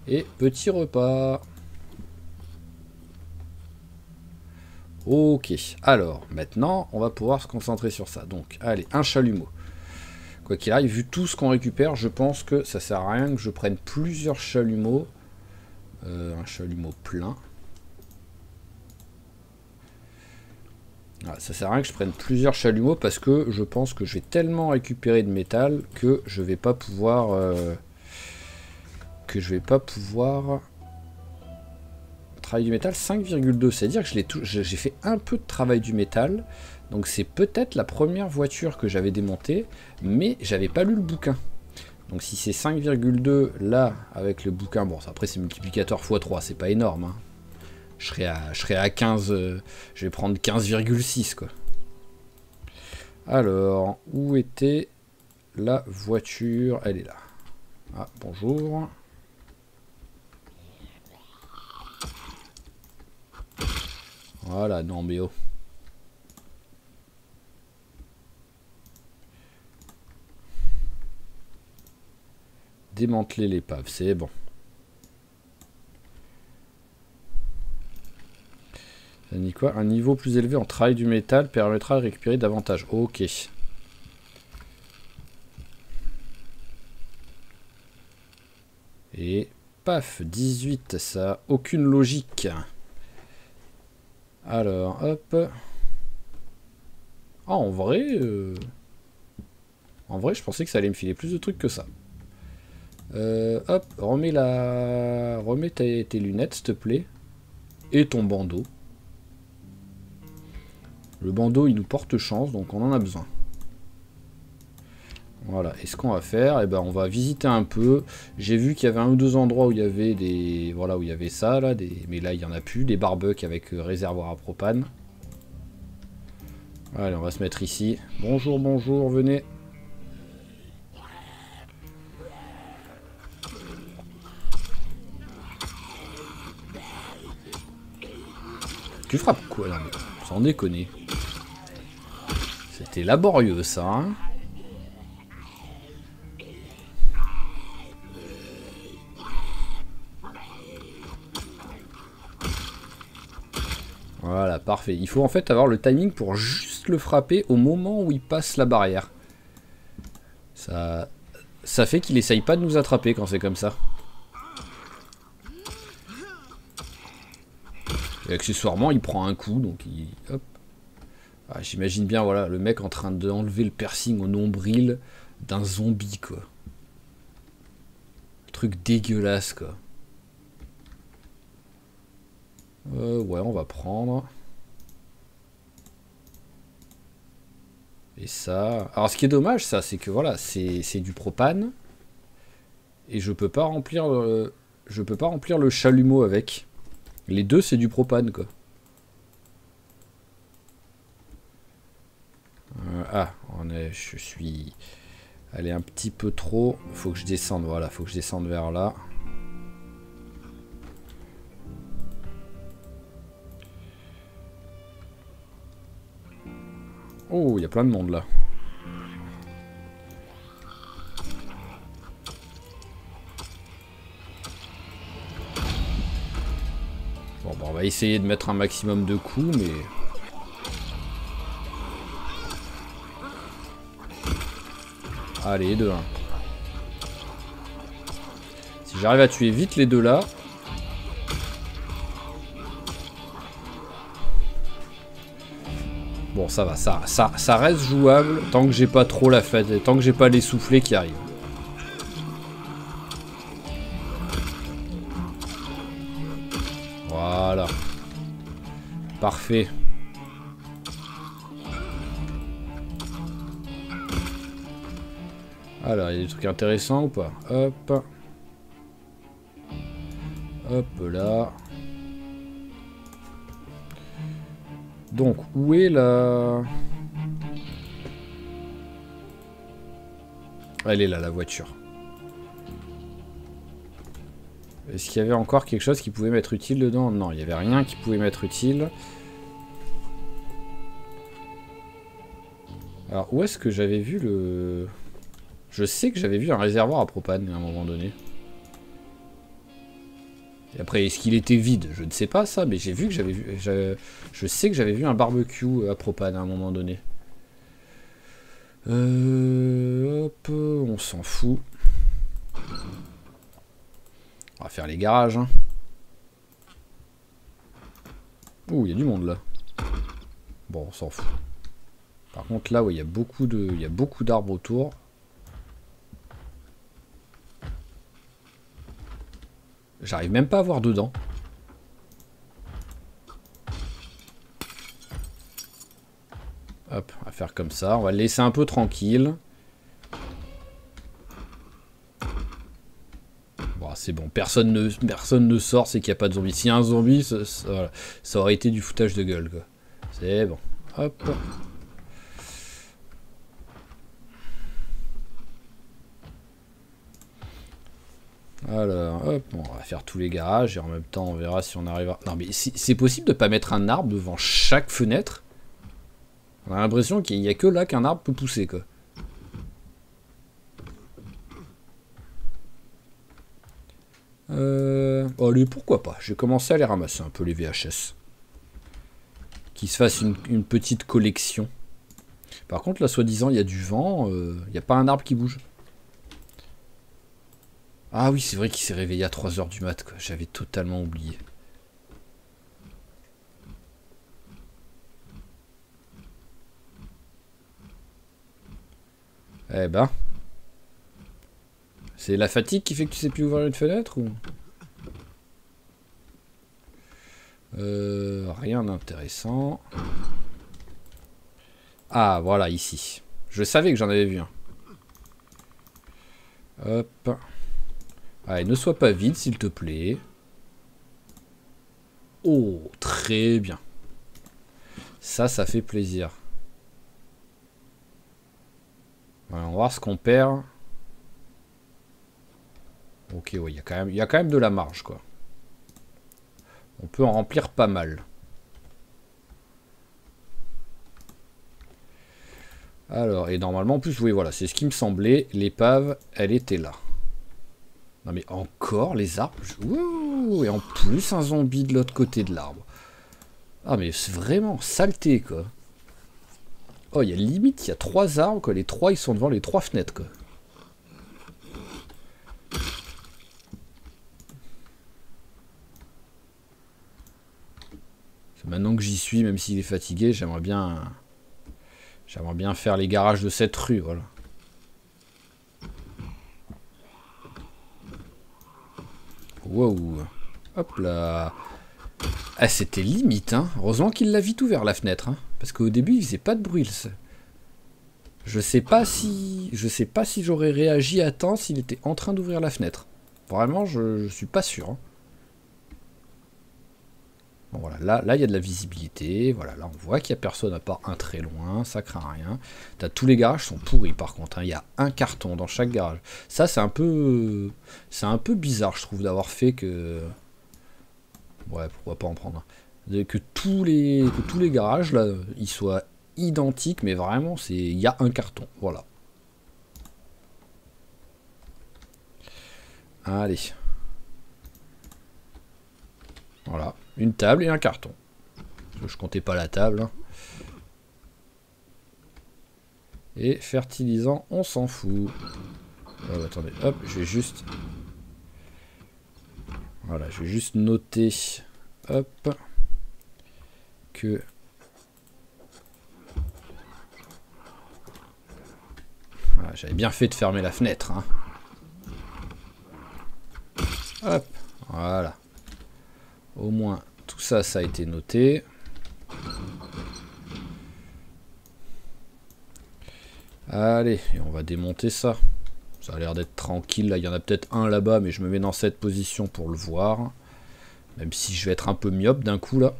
Et petit repas. Ok, alors, maintenant, on va pouvoir se concentrer sur ça. Donc, allez, un chalumeau. Quoi qu'il arrive, vu tout ce qu'on récupère, je pense que ça sert à rien que je prenne plusieurs chalumeaux. Un chalumeau plein. Ah, ça sert à rien que je prenne plusieurs chalumeaux parce que je pense que je vais tellement récupérer de métal que je vais pas pouvoir... Travail du métal 5,2, c'est-à-dire que j'ai fait un peu de travail du métal. Donc c'est peut-être la première voiture que j'avais démontée, mais j'avais pas lu le bouquin. Donc si c'est 5,2 là avec le bouquin, bon après c'est multiplicateur x 3, c'est pas énorme. Hein. Je serai à 15, je vais prendre 15,6 quoi. Alors, où était la voiture? Elle est là. Ah, bonjour. Voilà, non mais oh. Démanteler l'épave, c'est bon. Ça dit quoi? Un niveau plus élevé en travail du métal permettra de récupérer davantage. Ok. Et paf, 18, ça a aucune logique. Alors, hop. Ah, en vrai, je pensais que ça allait me filer plus de trucs que ça. Hop, remets tes lunettes, s'il te plaît. Et ton bandeau. Le bandeau, il nous porte chance, donc on en a besoin. Voilà, et ce qu'on va faire, eh ben, on va visiter un peu. J'ai vu qu'il y avait un ou deux endroits où il y avait des... Voilà, où il y avait ça, là, mais là, il n'y en a plus. Des barbecues avec réservoir à propane. Allez, on va se mettre ici. Bonjour, bonjour, venez. Tu frappes quoi, là? Sans déconner. C'était laborieux, ça, hein. Voilà, parfait. Il faut en fait avoir le timing pour juste le frapper au moment où il passe la barrière. Ça fait qu'il essaye pas de nous attraper quand c'est comme ça. Et accessoirement, il prend un coup, donc il... Hop. Ah, j'imagine bien, voilà, le mec en train d'enlever le piercing au nombril d'un zombie, quoi. Truc dégueulasse, quoi. Ouais, on va prendre. Et ça... Alors, ce qui est dommage, ça, c'est que, voilà, c'est du propane. Et je peux pas remplir le chalumeau avec. Les deux, c'est du propane, quoi. Je suis allé un petit peu trop. Faut que je descende, voilà, faut que je descende vers là. Oh, il y a plein de monde là. Bon, on va essayer de mettre un maximum de coups, mais... Allez, 2-1. Si j'arrive à tuer vite les deux là... Bon, ça va, ça reste jouable tant que j'ai pas trop la fête, tant que j'ai pas les soufflets qui arrivent. Voilà. Parfait. Alors, il y a des trucs intéressants ou pas? Hop. Hop là. Donc, où est la... Elle est là, la voiture. Est-ce qu'il y avait encore quelque chose qui pouvait m'être utile dedans? Non, il n'y avait rien qui pouvait m'être utile. Alors, où est-ce que j'avais vu le... Je sais que j'avais vu un réservoir à propane à un moment donné. Et après, est-ce qu'il était vide? Je ne sais pas ça, mais j'ai vu que j'avais vu... Je sais que j'avais vu un barbecue à propane à un moment donné. Hop, on s'en fout. On va faire les garages. Hein. Ouh, il y a du monde là. Bon, on s'en fout. Par contre, là, ouais, il y a beaucoup d'arbres autour. J'arrive même pas à voir dedans. Hop, on va faire comme ça. On va le laisser un peu tranquille. Bon, c'est bon. Personne ne sort, c'est qu'il n'y a pas de zombies. S'il y a un zombie, voilà, ça aurait été du foutage de gueule, quoi. C'est bon. Hop. Alors, hop, on va faire tous les garages et en même temps, on verra si on arrive à... Non, mais c'est possible de pas mettre un arbre devant chaque fenêtre? On a l'impression qu'il n'y a que là qu'un arbre peut pousser, quoi. Allez, pourquoi pas. J'ai commencé à les ramasser un peu, les VHS. Qu'ils se fassent une petite collection. Par contre, là, soi-disant, il y a du vent. Il n'y a pas un arbre qui bouge. Ah oui, c'est vrai qu'il s'est réveillé à 3 h du mat', quoi. J'avais totalement oublié. Eh ben. C'est la fatigue qui fait que tu sais plus ouvrir une fenêtre ou... Rien d'intéressant. Ah, voilà, ici. Je savais que j'en avais vu un. Hop. Allez, ne sois pas vide, s'il te plaît. Oh, très bien. Ça fait plaisir. Voilà, on va voir ce qu'on perd. Ok, ouais, il y a quand même de la marge, quoi. On peut en remplir pas mal. Alors, et normalement, en plus, oui, voilà, c'est ce qui me semblait. L'épave, elle était là. Non, mais encore les arbres. Ouh, et en plus, un zombie de l'autre côté de l'arbre. Ah, mais c'est vraiment saleté, quoi. Oh, il y a limite, il y a 3 arbres, quoi. Les 3, ils sont devant les 3 fenêtres, quoi. Maintenant que j'y suis, même s'il est fatigué, j'aimerais bien faire les garages de cette rue, voilà. Wow. Hop là. Ah, c'était limite, hein. Heureusement qu'il l'a vite ouvert, la fenêtre, hein. Parce qu'au début, il faisait pas de bruit. Je sais pas si j'aurais réagi à temps s'il était en train d'ouvrir la fenêtre. Vraiment, je suis pas sûr, hein. Bon, voilà, là il y a de la visibilité, voilà, là on voit qu'il n'y a personne à part un très loin, ça craint rien. Tous les garages sont pourris par contre, hein. Il y a un carton dans chaque garage. Ça c'est un peu bizarre je trouve d'avoir fait que... Ouais, pourquoi pas en prendre un. Que tous les garages là, ils soient identiques, mais vraiment il y a un carton, voilà. Allez. Voilà. Une table et un carton. Je comptais pas la table. Hein. Et fertilisant, on s'en fout. Oh, attendez, hop, je vais juste... Voilà, je vais juste noter... Hop... Que... Voilà, j'avais bien fait de fermer la fenêtre. Hein. Hop, voilà. Au moins, tout ça, ça a été noté. Allez, et on va démonter ça. Ça a l'air d'être tranquille. Là, il y en a peut-être un là-bas, mais je me mets dans cette position pour le voir. Même si je vais être un peu myope d'un coup, là.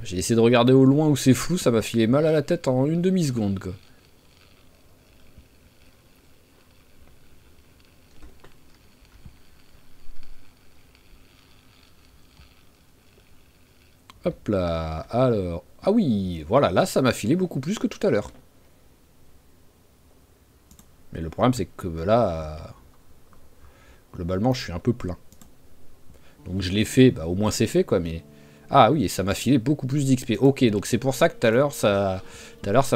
J'ai essayé de regarder au loin où c'est flou, ça m'a filé mal à la tête en une demi-seconde, quoi. Hop là, alors... Ah oui, voilà, là ça m'a filé beaucoup plus que tout à l'heure. Mais le problème c'est que là... globalement je suis un peu plein. Donc je l'ai fait, bah au moins c'est fait quoi, mais... Ah oui, et ça m'a filé beaucoup plus d'XP. Ok, donc c'est pour ça que tout à l'heure ça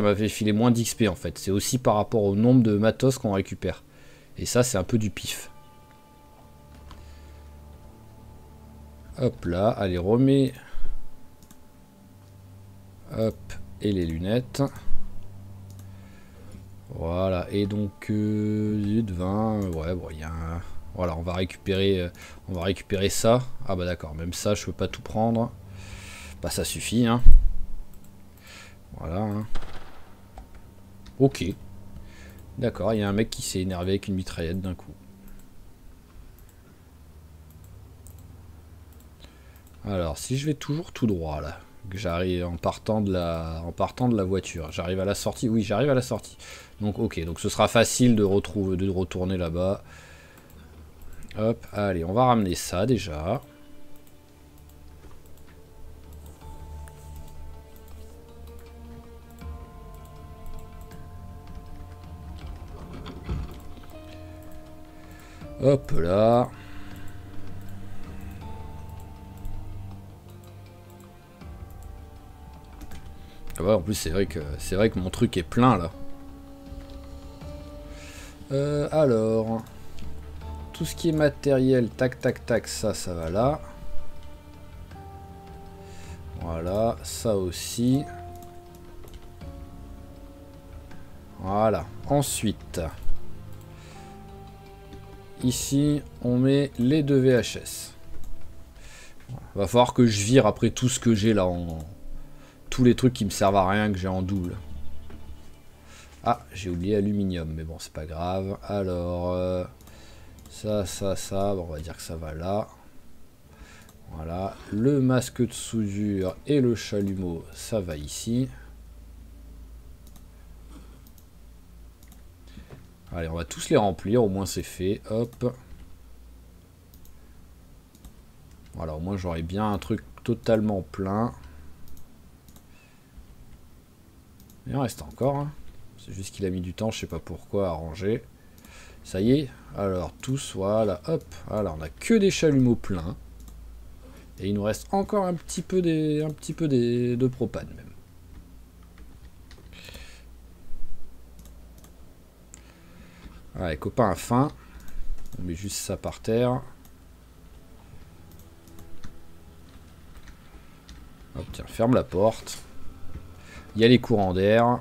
m'avait filé moins d'XP en fait. C'est aussi par rapport au nombre de matos qu'on récupère. Et ça c'est un peu du pif. Hop là, allez remets... Hop, et les lunettes. Voilà, et donc 20, ouais, bon, il y a un... Voilà, on va récupérer ça. Ah bah d'accord, même ça, je peux pas tout prendre. Bah ça suffit, hein. Voilà. Hein. Ok. D'accord, il y a un mec qui s'est énervé avec une mitraillette d'un coup. Alors, si je vais toujours tout droit, là, que j'arrive en partant de la voiture, j'arrive à la sortie. Oui, j'arrive à la sortie. Donc, ok, donc ce sera facile de retourner là-bas. Hop, allez, on va ramener ça déjà. Hop là. Ah ouais, en plus c'est vrai que mon truc est plein là. Alors, tout ce qui est matériel, tac tac tac, ça va là. Voilà, ça aussi. Voilà. Ensuite, ici, on met les deux VHS. Va falloir que je vire après tout ce que j'ai là en... Tous les trucs qui me servent à rien que j'ai en double. Ah, j'ai oublié aluminium, mais bon, c'est pas grave. Alors, ça, bon, on va dire que ça va là. Voilà, le masque de soudure et le chalumeau, ça va ici. Allez, on va tous les remplir, au moins c'est fait. Hop. Voilà, au moins j'aurai bien un truc totalement plein. Il en reste encore. Hein. C'est juste qu'il a mis du temps, je sais pas pourquoi, à ranger. Ça y est. Alors, tous, voilà, hop. Voilà, on a que des chalumeaux pleins. Et il nous reste encore un petit peu de propane même. Allez, copain à faim. On met juste ça par terre. Hop, tiens, ferme la porte. Il y a les courants d'air.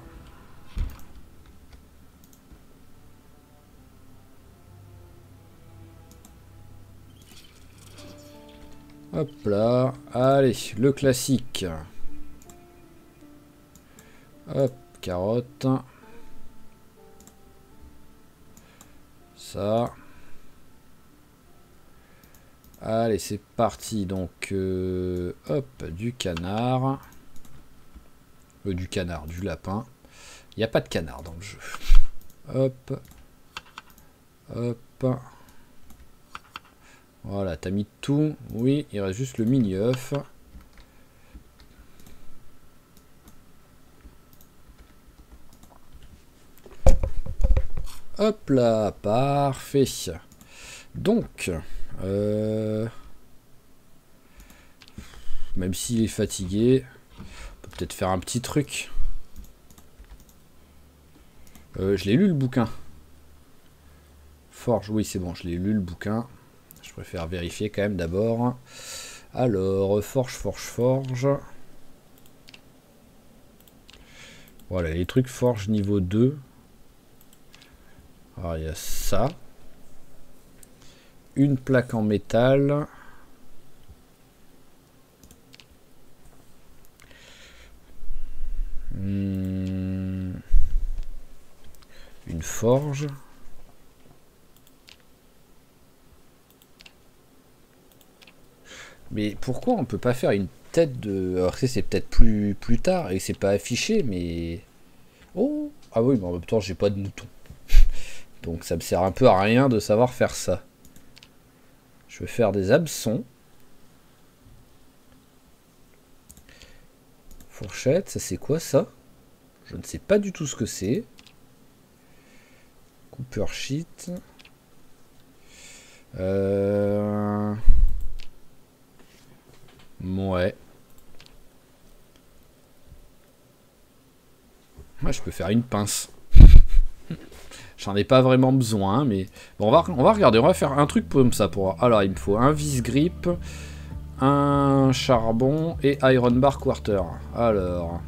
Hop là. Allez, le classique. Hop, carotte. Ça. Allez, c'est parti. Donc, hop, du canard. Du lapin. Il n'y a pas de canard dans le jeu. Hop. Hop. Voilà, t'as mis tout. Oui, il reste juste le mini-œuf. Hop là, parfait. Donc, même s'il est fatigué, on peut peut-être faire un petit truc. Je l'ai lu le bouquin. Forge, oui c'est bon, je l'ai lu le bouquin. Je préfère vérifier quand même d'abord. Alors, forge. Voilà, les trucs forge niveau 2. Alors, il y a ça. Une plaque en métal. Une forge. Mais pourquoi on peut pas faire une peut-être de... Alors c'est peut-être plus tard et c'est pas affiché, mais... Oh! Ah oui, mais en même temps, j'ai pas de mouton. Donc ça me sert un peu à rien de savoir faire ça. Je vais faire des hameçons. Fourchette, ça c'est quoi ça? Je ne sais pas du tout ce que c'est. Cooper sheet. Ouais. Moi, je peux faire une pince. J'en ai pas vraiment besoin, mais... Bon, on va regarder, on va faire un truc comme ça. Alors, il me faut un vis-grip, un charbon et iron bar quarter. Alors...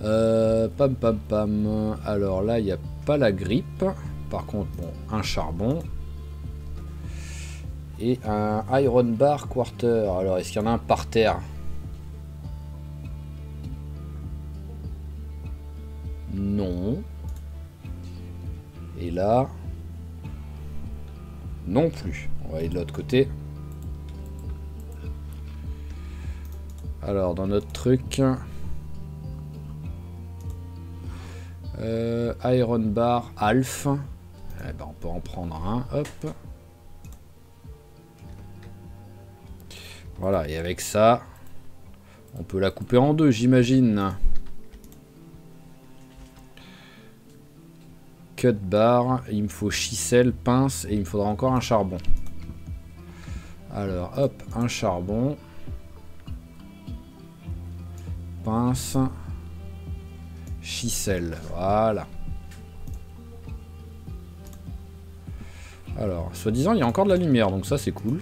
pam pam pam. Alors là, il n'y a pas la grippe. Par contre, bon, un charbon. Et un iron bar quarter. Alors, est-ce qu'il y en a un par terre? Non. Et là... Non plus. On va aller de l'autre côté. Alors, dans notre truc... iron bar Alf. Eh ben, on peut en prendre un. Hop. Voilà, et avec ça, on peut la couper en deux, j'imagine. Cut bar, il me faut chisel, pince, et il me faudra encore un charbon. Alors, hop, un charbon. Pince. Chisel, voilà. Alors, soi-disant, il y a encore de la lumière, donc ça, c'est cool.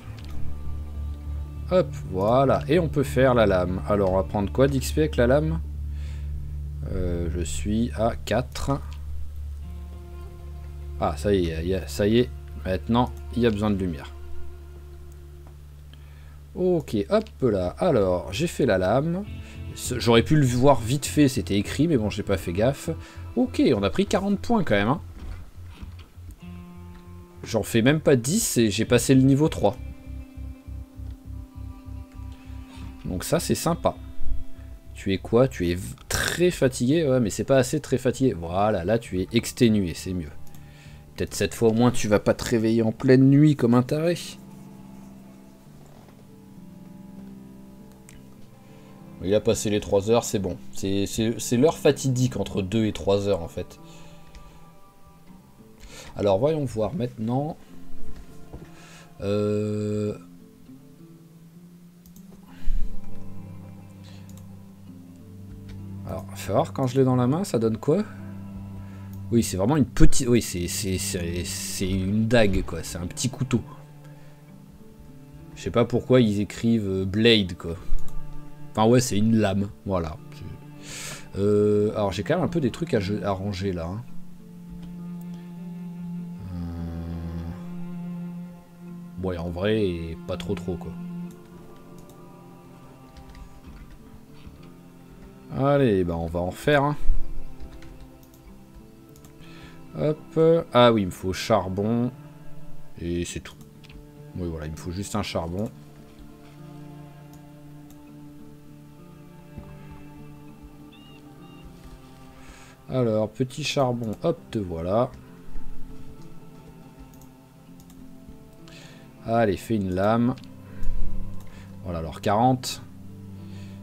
Hop, voilà. Et on peut faire la lame. Alors, on va prendre quoi d'XP avec la lame? Je suis à 4. Ah, ça y est, ça y est. Maintenant, il y a besoin de lumière. Ok, hop là. Alors, j'ai fait la lame. J'aurais pu le voir vite fait, c'était écrit, mais bon, j'ai pas fait gaffe. Ok, on a pris 40 points quand même. Hein. J'en fais même pas 10 et j'ai passé le niveau 3. Donc ça, c'est sympa. Tu es quoi? Tu es très fatigué? Ouais, mais c'est pas assez très fatigué. Voilà, là, tu es exténué, c'est mieux. Peut-être cette fois au moins, tu vas pas te réveiller en pleine nuit comme un taré. Il a passé les 3 heures, c'est bon. C'est l'heure fatidique entre 2 et 3 heures en fait. Alors voyons voir maintenant. Alors, faut voir quand je l'ai dans la main, ça donne quoi? Oui, c'est vraiment une petite... Oui, c'est une dague, quoi. C'est un petit couteau. Je sais pas pourquoi ils écrivent blade, quoi. Enfin, ouais, c'est une lame. Voilà. Alors, j'ai quand même un peu des trucs à ranger, là. Hein. Ouais, en vrai, pas trop, quoi. Allez, bah, on va en faire, hein. Hop. Ah oui, il me faut charbon. Et c'est tout. Oui, voilà, il me faut juste un charbon. Alors, petit charbon, hop, te voilà. Allez, fais une lame. Voilà, alors 40.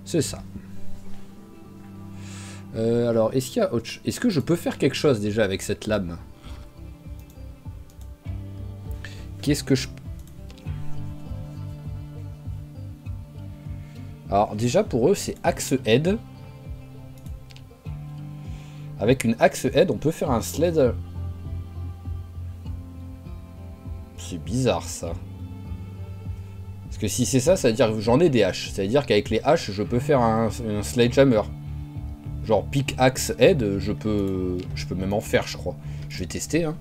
C'est ça. Alors, est-ce qu'il y a autre... Est-ce que je peux faire quelque chose déjà avec cette lame? Qu'est-ce que je... Alors, déjà, pour eux, c'est axe head. Avec une axe head, on peut faire un sled. C'est bizarre, ça. Parce que si c'est ça, ça veut dire que j'en ai des haches. Ça veut dire qu'avec les haches, je peux faire un sledgehammer. Genre pickaxe head, je peux même en faire, je crois. Je vais tester. Hein.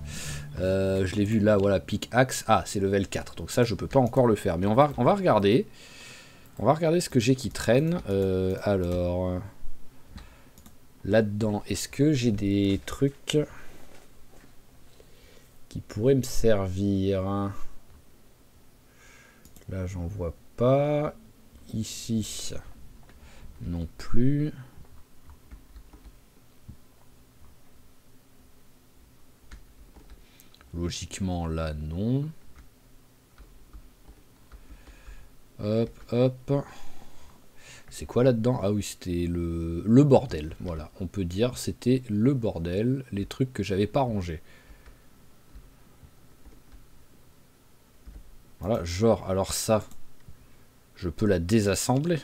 Je l'ai vu là, voilà, pickaxe. Ah, c'est level 4. Donc ça, je peux pas encore le faire. Mais on va regarder. On va regarder ce que j'ai qui traîne. Alors... Là-dedans, est-ce que j'ai des trucs qui pourraient me servir? Là, j'en vois pas. Ici, non plus. Logiquement, là, non. Hop, hop. C'est quoi là-dedans? Ah oui, c'était le bordel. Voilà, on peut dire c'était le bordel. Les trucs que j'avais pas rangés. Voilà, genre, alors ça, je peux la désassembler.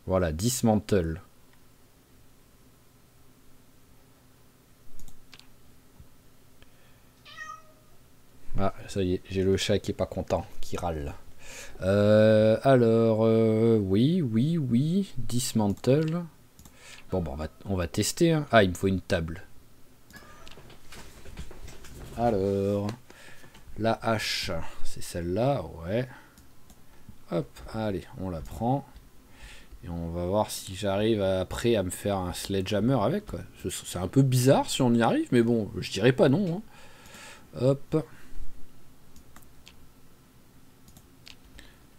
Voilà, dismantle. Ah, ça y est, j'ai le chat qui est pas content, qui râle. Alors, oui, dismantle. Bon, bah, on va tester. Hein. Ah, il me faut une table. Alors, la hache, c'est celle-là, ouais. Hop, allez, on la prend. Et on va voir si j'arrive après à me faire un sledgehammer avec. C'est un peu bizarre si on y arrive, mais bon, je dirais pas non. Hein. Hop.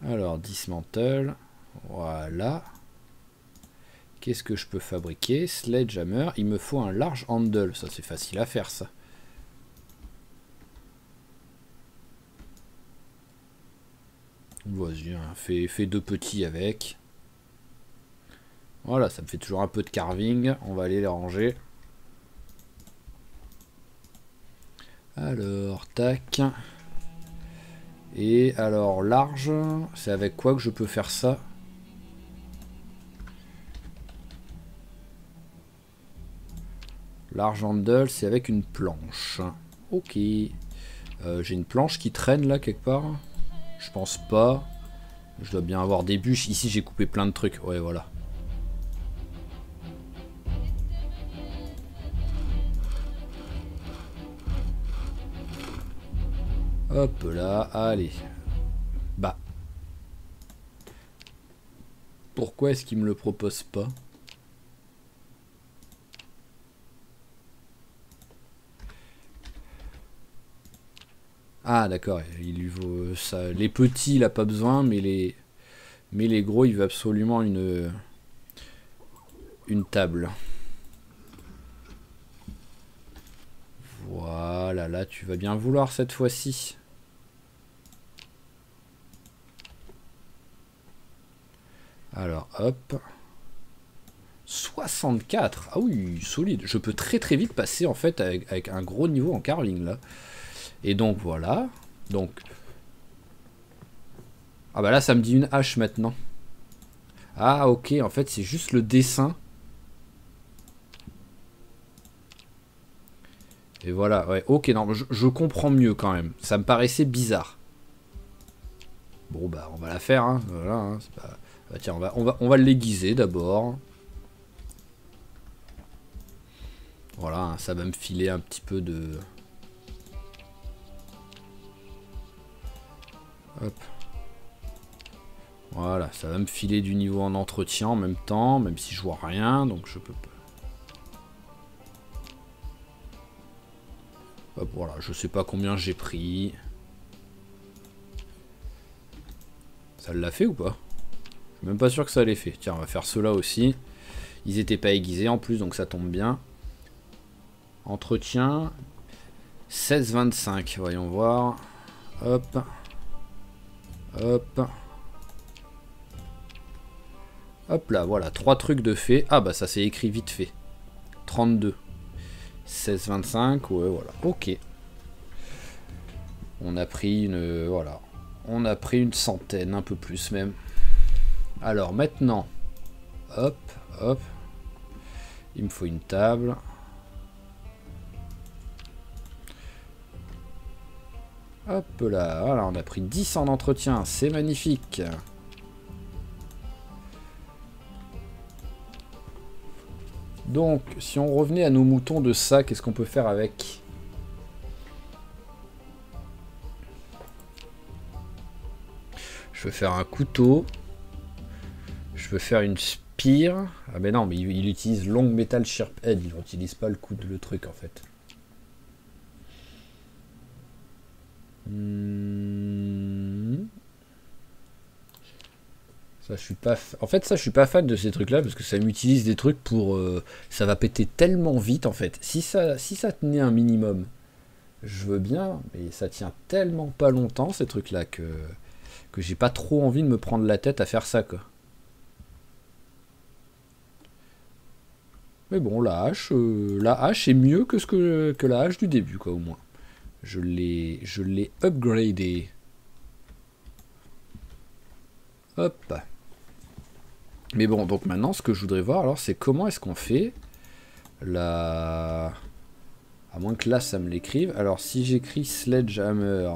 Alors, dismantle. Voilà. Qu'est-ce que je peux fabriquer? Sledgehammer. Il me faut un large handle. Ça, c'est facile à faire, ça. Vas-y, hein, fais deux petits avec. Voilà, ça me fait toujours un peu de carving. On va aller les ranger. Alors, tac. Et alors, large, c'est avec quoi que je peux faire ça? Large handle, c'est avec une planche. Ok. J'ai une planche qui traîne là quelque part. Je pense pas. Je dois bien avoir des bûches. Ici, j'ai coupé plein de trucs. Ouais, voilà. Hop là, allez. Bah. Pourquoi est-ce qu'il me le propose pas? Ah d'accord, il lui vaut ça. Les petits, il a pas besoin, mais les gros, il veut absolument une table. Voilà, là, tu vas bien vouloir cette fois-ci. Alors, hop. 64. Ah oui, solide. Je peux très très vite passer en fait avec un gros niveau en carving là. Et donc voilà. Donc. Ah bah là ça me dit une hache maintenant. Ah ok, en fait c'est juste le dessin. Et voilà, ouais, ok, non, je comprends mieux quand même. Ça me paraissait bizarre. Bon bah on va la faire, hein. Voilà, hein, pas... bah, tiens, on va l'aiguiser d'abord. Voilà, hein, ça va me filer un petit peu de... Hop. Voilà, ça va me filer du niveau en entretien en même temps, même si je vois rien, donc je peux pas. Hop, voilà, je sais pas combien j'ai pris. Ça l'a fait ou pas? Je suis même pas sûr que ça l'ait fait. Tiens, on va faire ceux-là aussi. Ils étaient pas aiguisés en plus, donc ça tombe bien. Entretien. 16,25, voyons voir. Hop. Hop. Hop là, voilà, 3 trucs de fait. Ah bah ça s'est écrit vite fait. 32. 16,25, ouais, voilà. Ok. On a pris une... voilà. On a pris une centaine, un peu plus même. Alors maintenant, hop, hop. Il me faut une table. Hop là, voilà, on a pris 10 en entretien, c'est magnifique. Donc, si on revenait à nos moutons de ça, qu'est-ce qu'on peut faire avec? Je peux faire un couteau. Je peux faire une spire. Ah mais non, mais il utilise long metal sharp head. Il n'utilise pas le truc en fait. Ça, je suis pas. En fait, ça, je suis pas fan de ces trucs-là parce que ça m'utilise des trucs pour. Ça va péter tellement vite, en fait. Si ça tenait un minimum, je veux bien, mais ça tient tellement pas longtemps ces trucs-là que j'ai pas trop envie de me prendre la tête à faire ça, quoi. Mais bon, la hache est mieux que la hache du début, quoi, au moins. Je l'ai upgradé. Hop. Mais bon, donc maintenant, ce que je voudrais voir, alors, c'est comment est-ce qu'on fait la... À moins que là, ça me l'écrive. Alors, si j'écris Sledgehammer...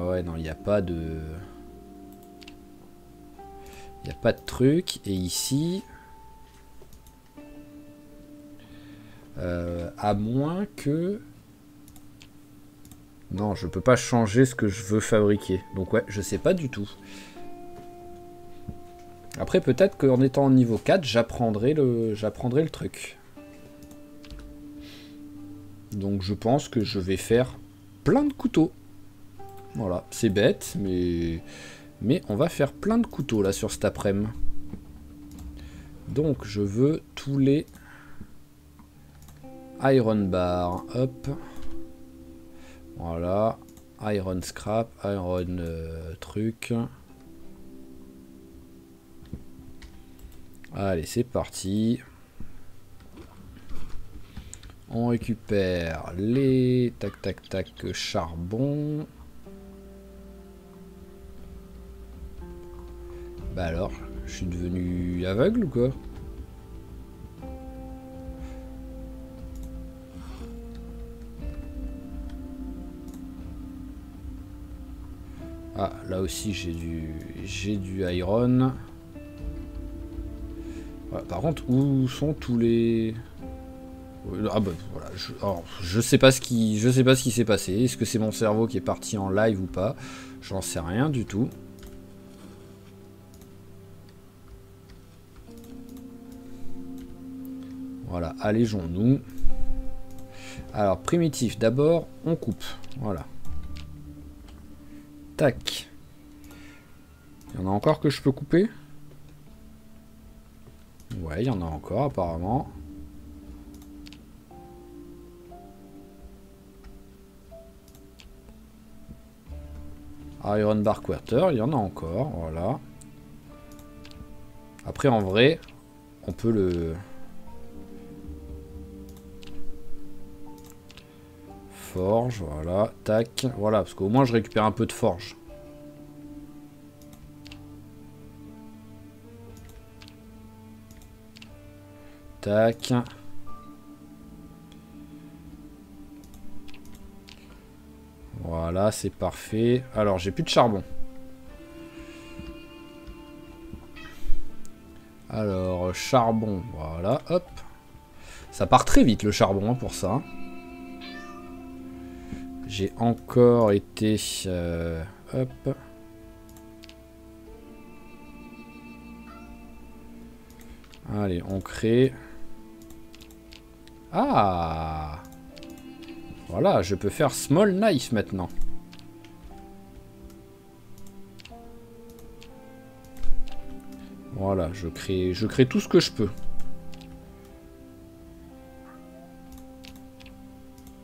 ouais, non, il n'y a pas de... Il n'y a pas de truc. Et ici... à moins que... Non, je peux pas changer ce que je veux fabriquer. Donc ouais, je sais pas du tout. Après, peut-être qu'en étant au niveau 4, j'apprendrai le truc. Donc je pense que je vais faire plein de couteaux. Voilà, c'est bête, mais on va faire plein de couteaux là sur cet après-midi. Donc je veux tous les iron bar. Hop. Voilà. Iron scrap, iron truc. Allez, c'est parti. On récupère les tac tac tac charbon. Bah alors, je suis devenu aveugle ou quoi? Ah, là aussi j'ai du iron. Voilà, par contre, où sont tous les... Ah bah voilà, je sais pas ce qui s'est passé. Est-ce que c'est mon cerveau qui est parti en live ou pas? J'en sais rien du tout. Voilà, allégeons-nous. Alors, primitif, d'abord, on coupe. Voilà. Tac. Il y en a encore que je peux couper? Ouais, il y en a encore apparemment. Iron Bar Quarter, il y en a encore, voilà. Après, en vrai, on peut le... Forge, voilà, tac. Voilà, parce qu'au moins je récupère un peu de forge. Tac. Voilà, c'est parfait. Alors, j'ai plus de charbon. Alors, charbon, voilà, hop. Ça part très vite le charbon hein, pour ça. J'ai encore été... hop. Allez, on crée... Ah! Voilà, je peux faire small knife maintenant. Voilà, je crée tout ce que je peux.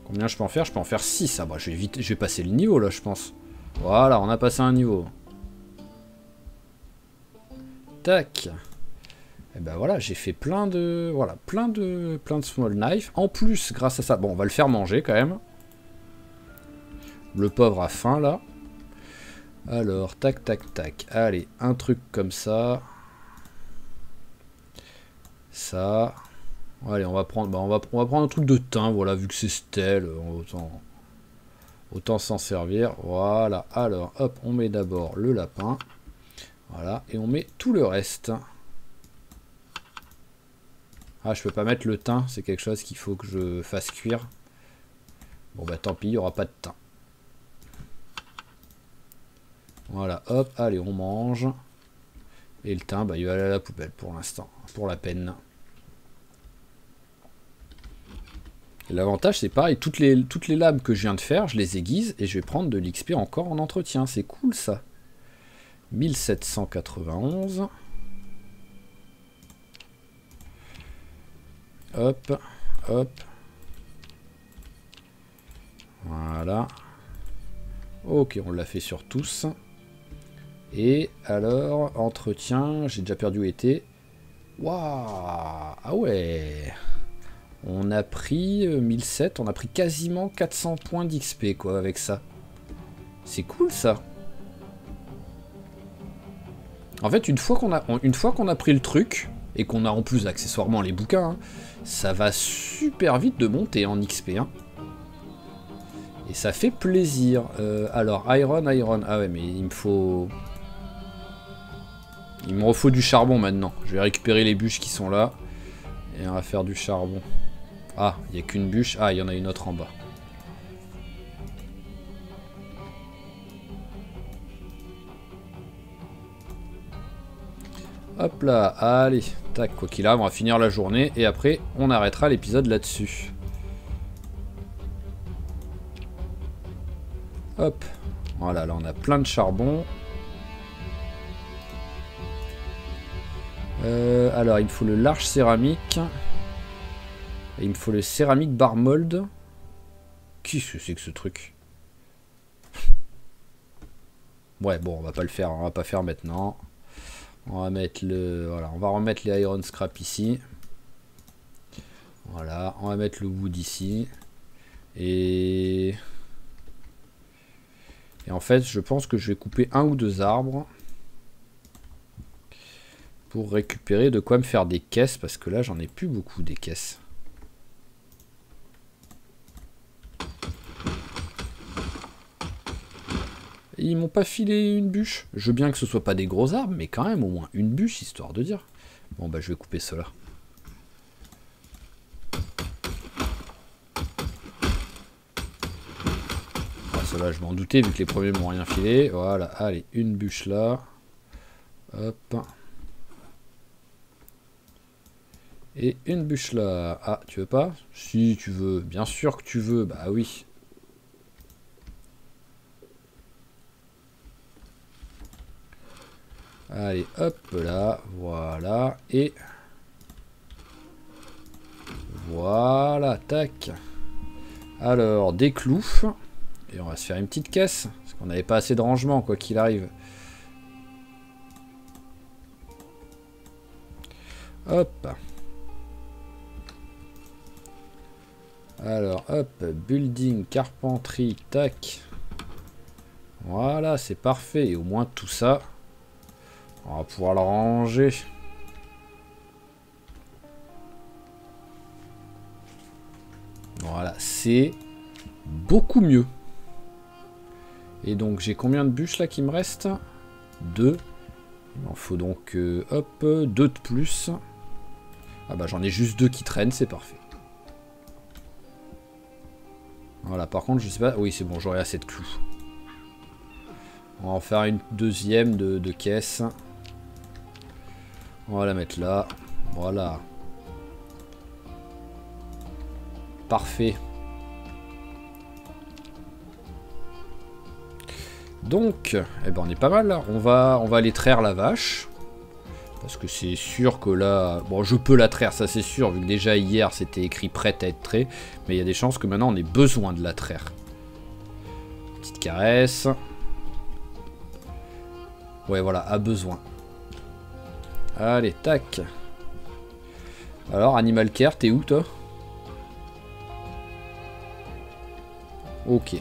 Combien je peux en faire? Je peux en faire 6. Ah bah, je vais passer le niveau là, je pense. Voilà, on a passé un niveau. Tac. Et ben voilà, j'ai fait plein de... Voilà, plein de small knife. En plus, grâce à ça... Bon, on va le faire manger quand même. Le pauvre a faim là. Alors, tac, tac, tac. Allez, un truc comme ça. Ça. Allez, on va prendre, on va prendre un truc de thym, voilà, vu que c'est stèle, autant s'en servir. Voilà, alors, hop, on met d'abord le lapin. Voilà, et on met tout le reste. Ah, je peux pas mettre le thym, c'est quelque chose qu'il faut que je fasse cuire. Bon, bah tant pis, il n'y aura pas de thym. Voilà, hop, allez, on mange. Et le thym, bah, il va aller à la poubelle pour l'instant, pour la peine. Et l'avantage, c'est pareil, toutes les lames que je viens de faire, je les aiguise et je vais prendre de l'XP encore en entretien. C'est cool, ça. 1791. Hop, hop. Voilà. Ok, on l'a fait sur tous. Et alors, entretien, j'ai déjà perdu où était. Waouh! Ah ouais! On a pris 1007, on a pris quasiment 400 points d'XP quoi avec ça. C'est cool ça. En fait, une fois qu'on a pris le truc, et qu'on a en plus accessoirement les bouquins, hein, ça va super vite de monter en XP. Hein. Et ça fait plaisir. Alors, iron. Ah ouais, mais il me faut... Il me refaut du charbon maintenant. Je vais récupérer les bûches qui sont là. Et on va faire du charbon. Ah, il n'y a qu'une bûche. Ah, il y en a une autre en bas. Hop là, allez. Tac, quoi qu'il arrive, on va finir la journée. Et après, on arrêtera l'épisode là-dessus. Hop. Voilà, là on a plein de charbon. Alors, il me faut le large céramique. Et il me faut le céramique bar mold. Qu'est-ce que c'est que ce truc? Ouais, bon, on va pas le faire, on va pas faire maintenant. On va mettre le... Voilà, on va remettre les iron scrap ici. Voilà, on va mettre le wood ici. Et en fait, je pense que je vais couper un ou deux arbres. Pour récupérer de quoi me faire des caisses. Parce que là, j'en ai plus beaucoup des caisses. Ils m'ont pas filé une bûche. Je veux bien que ce soit pas des gros arbres, mais quand même au moins une bûche, histoire de dire. Bon bah je vais couper cela. Ah, cela je m'en doutais vu que les premiers m'ont rien filé. Voilà, allez, une bûche là. Hop. Et une bûche là. Ah, tu veux pas? Si tu veux, bien sûr que tu veux, bah oui. Allez, hop là, voilà, et voilà, tac. Alors, des clous, et on va se faire une petite caisse, parce qu'on n'avait pas assez de rangement, quoi qu'il arrive. Hop. Alors, hop, building, carpenterie, tac. Voilà, c'est parfait, et au moins tout ça... On va pouvoir le ranger. Voilà, c'est beaucoup mieux. Et donc, j'ai combien de bûches là qui me reste? 2. Il m'en faut donc, hop, 2 de plus. Ah bah, j'en ai juste 2 qui traînent, c'est parfait. Voilà, par contre, je sais pas... Oui, c'est bon, j'aurai assez de clous. On va en faire une deuxième de caisse. On va la mettre là. Voilà. Parfait. Donc, eh ben on est pas mal là. On va aller traire la vache. Parce que c'est sûr que là... Bon, je peux la traire, ça c'est sûr. Vu que déjà hier, c'était écrit prête à être traitée. Mais il y a des chances que maintenant, on ait besoin de la traire. Petite caresse. Ouais, voilà, a besoin. Allez, tac. Alors, Animal Care, t'es où, toi? Ok.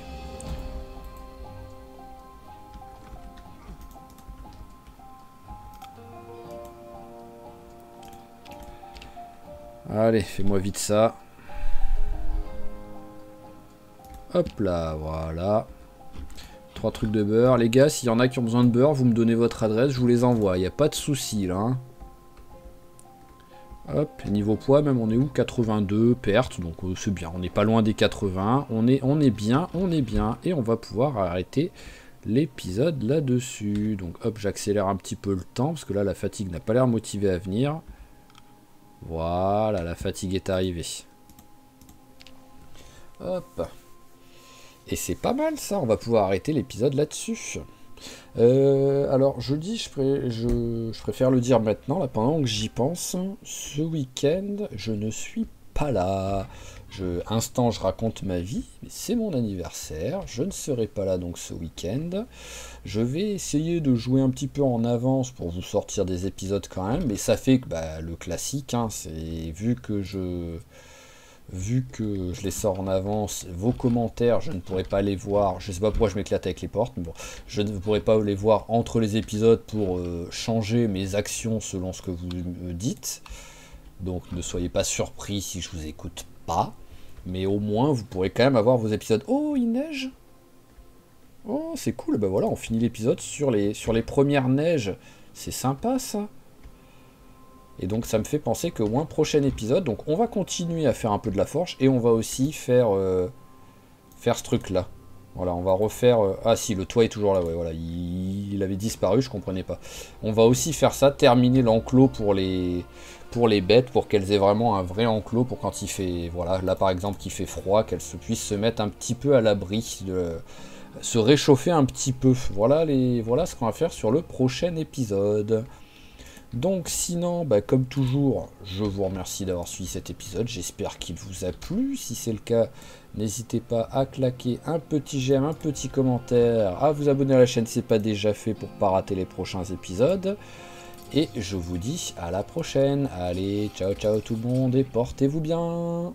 Allez, fais-moi vite ça. Hop là, voilà. 3 trucs de beurre. Les gars, s'il y en a qui ont besoin de beurre, vous me donnez votre adresse, je vous les envoie. Il n'y a pas de souci, là. Hein. Hop, niveau poids, même on est où? 82 pertes, donc c'est bien. On n'est pas loin des 80. On est bien, on est bien. Et on va pouvoir arrêter l'épisode là-dessus. Donc hop, j'accélère un petit peu le temps, parce que là, la fatigue n'a pas l'air motivée à venir. Voilà, la fatigue est arrivée. Hop. Et c'est pas mal ça, on va pouvoir arrêter l'épisode là-dessus. Alors je dis, je préfère le dire maintenant, là, pendant que j'y pense. Ce week-end, je ne suis pas là. Instant, je raconte ma vie, mais c'est mon anniversaire, je ne serai pas là donc ce week-end. Je vais essayer de jouer un petit peu en avance pour vous sortir des épisodes quand même, mais ça fait que le classique, hein, c'est vu que je les sors en avance, vos commentaires, je ne pourrai pas les voir. Je sais pas pourquoi je m'éclate avec les portes, mais bon, je ne pourrai pas les voir entre les épisodes pour changer mes actions selon ce que vous me dites. Donc ne soyez pas surpris si je vous écoute pas. Mais au moins, vous pourrez quand même avoir vos épisodes. Oh, il neige! Oh, c'est cool. Ben voilà, on finit l'épisode sur les premières neiges. C'est sympa, ça. Et donc ça me fait penser qu'au moins prochain épisode, donc on va continuer à faire un peu de la forge et on va aussi faire ce truc là. Voilà, on va refaire... ah si, le toit est toujours là, ouais, voilà, il avait disparu, je comprenais pas. On va aussi faire ça, terminer l'enclos pour les bêtes, pour qu'elles aient vraiment un vrai enclos, pour quand il fait... Voilà, là par exemple qu'il fait froid, qu'elles puissent se mettre un petit peu à l'abri, se réchauffer un petit peu. Voilà ce qu'on va faire sur le prochain épisode. Donc sinon, comme toujours, je vous remercie d'avoir suivi cet épisode, j'espère qu'il vous a plu. Si c'est le cas, n'hésitez pas à claquer un petit j'aime, un petit commentaire, à vous abonner à la chaîne si ce n'est pas déjà fait pour ne pas rater les prochains épisodes. Et je vous dis à la prochaine. Allez, ciao ciao tout le monde et portez-vous bien.